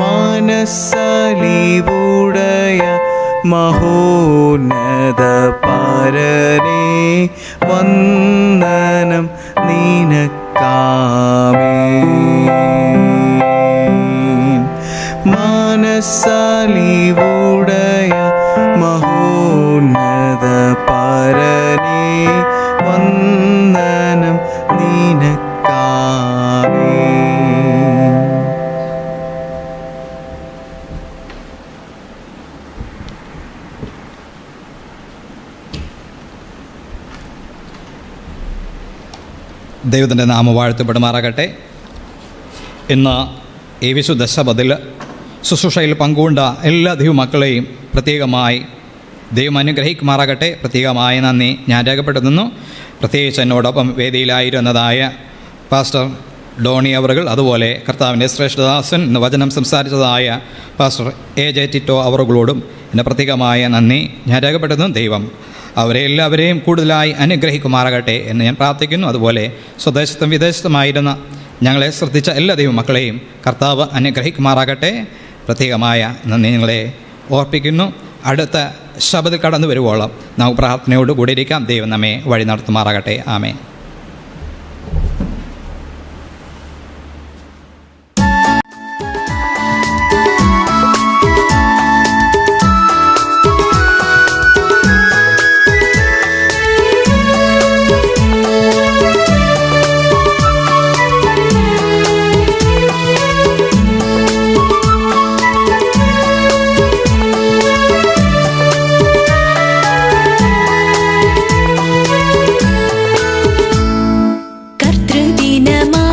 മനസ്സലിവുടയ മഹോന്നത പരനേ, വന്ദനം നിനക്കാമേൻ. മനസ്സലിവുടയ മഹോന്നത പരനേ, വന്ദനം നിനക്കാമേൻ. ദൈവത്തിൻ്റെ നാമം വാഴ്ത്തപ്പെടുമാറാകട്ടെ. ഇന്ന് ഈ വിശുദ്ധ ശബത്തിൽ ശുശ്രൂഷയിൽ പങ്കുകൊണ്ട എല്ലാ ദൈവമക്കളെയും പ്രത്യേകമായി ദൈവം അനുഗ്രഹിക്കുമാറാകട്ടെ. പ്രത്യേകമായ നന്ദി ഞാൻ രേഖപ്പെടുത്തുന്നു. പ്രത്യേകിച്ച് എന്നോടൊപ്പം വേദിയിലായിരുന്നതായ പാസ്റ്റർ ഡോണി അവറുകൾ, അതുപോലെ കർത്താവിൻ്റെ ശ്രേഷ്ഠദാസൻ ഇന്ന് വചനം സംസാരിച്ചതായ പാസ്റ്റർ AJ ടിറ്റോ അവറുകളോടും എൻ്റെ പ്രത്യേകമായ നന്ദി ഞാൻ രേഖപ്പെടുത്തുന്നു. ദൈവം അവരെ എല്ലാവരെയും കൂടുതലായി അനുഗ്രഹിക്കുമാറാകട്ടെ എന്ന് ഞാൻ പ്രാർത്ഥിക്കുന്നു. അതുപോലെ സ്വദേശത്തും വിദേശത്തുമായിരുന്ന ഞങ്ങളെ ശ്രദ്ധിച്ച എല്ലാ ദൈവമക്കളെയും കർത്താവ് അനുഗ്രഹിക്കുമാറാകട്ടെ. പ്രത്യേകമായ നന്ദി നിങ്ങളെ ഓർപ്പിക്കുന്നു. അടുത്ത ശബത്തിൽ കടന്നു വരുവോളം നമുക്ക് പ്രാർത്ഥനയോട് കൂടി ഇരിക്കാം. ദൈവം നമ്മെ വഴി നടത്തുമാറാകട്ടെ. ആമേൻ. കർത്തൃദിനമാ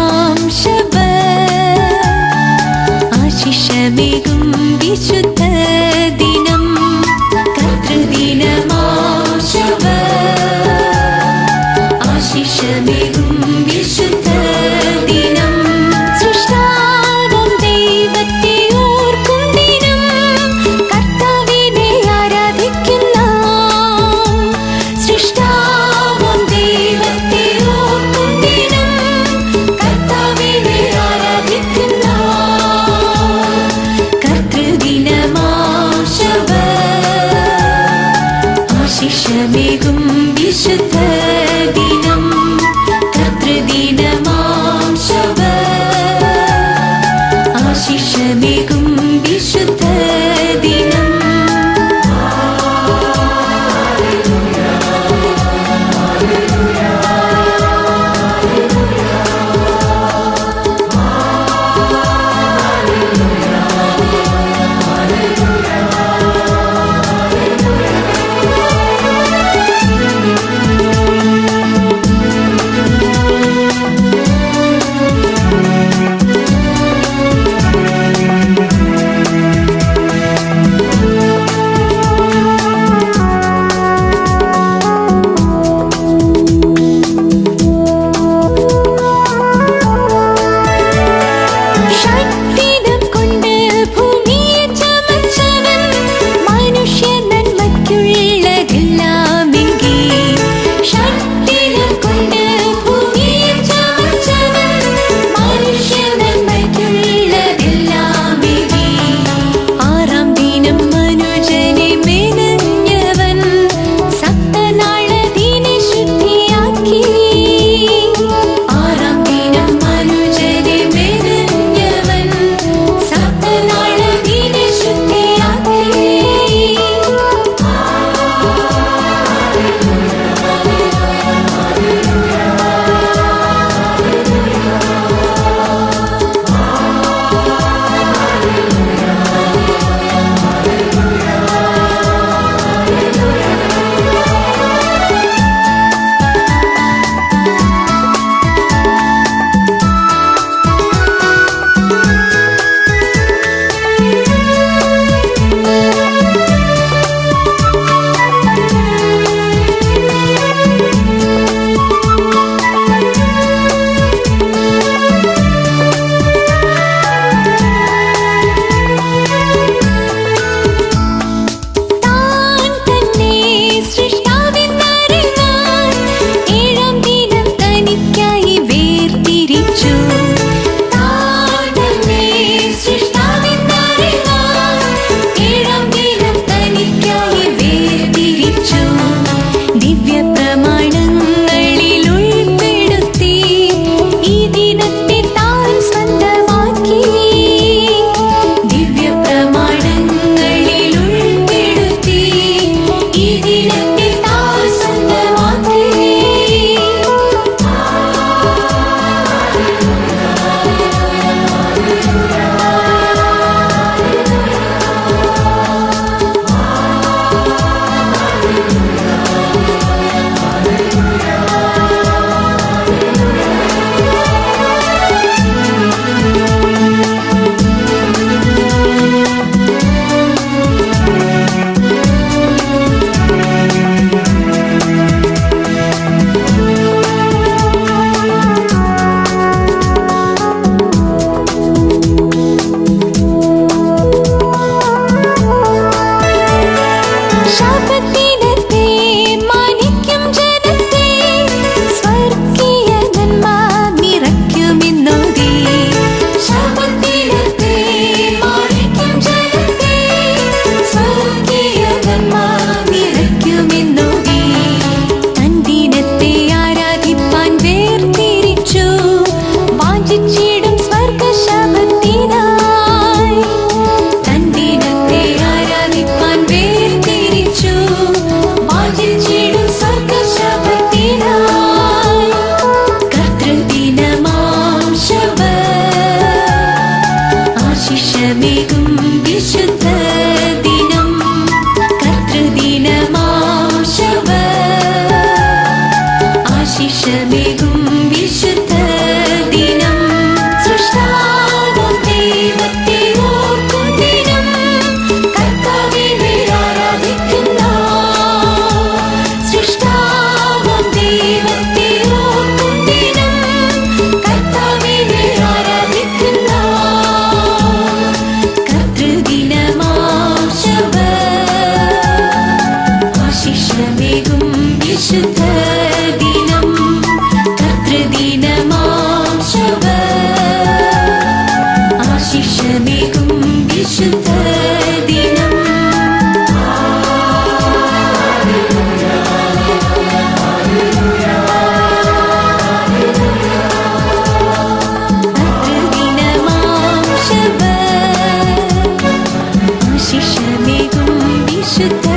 വിശുദ്ധ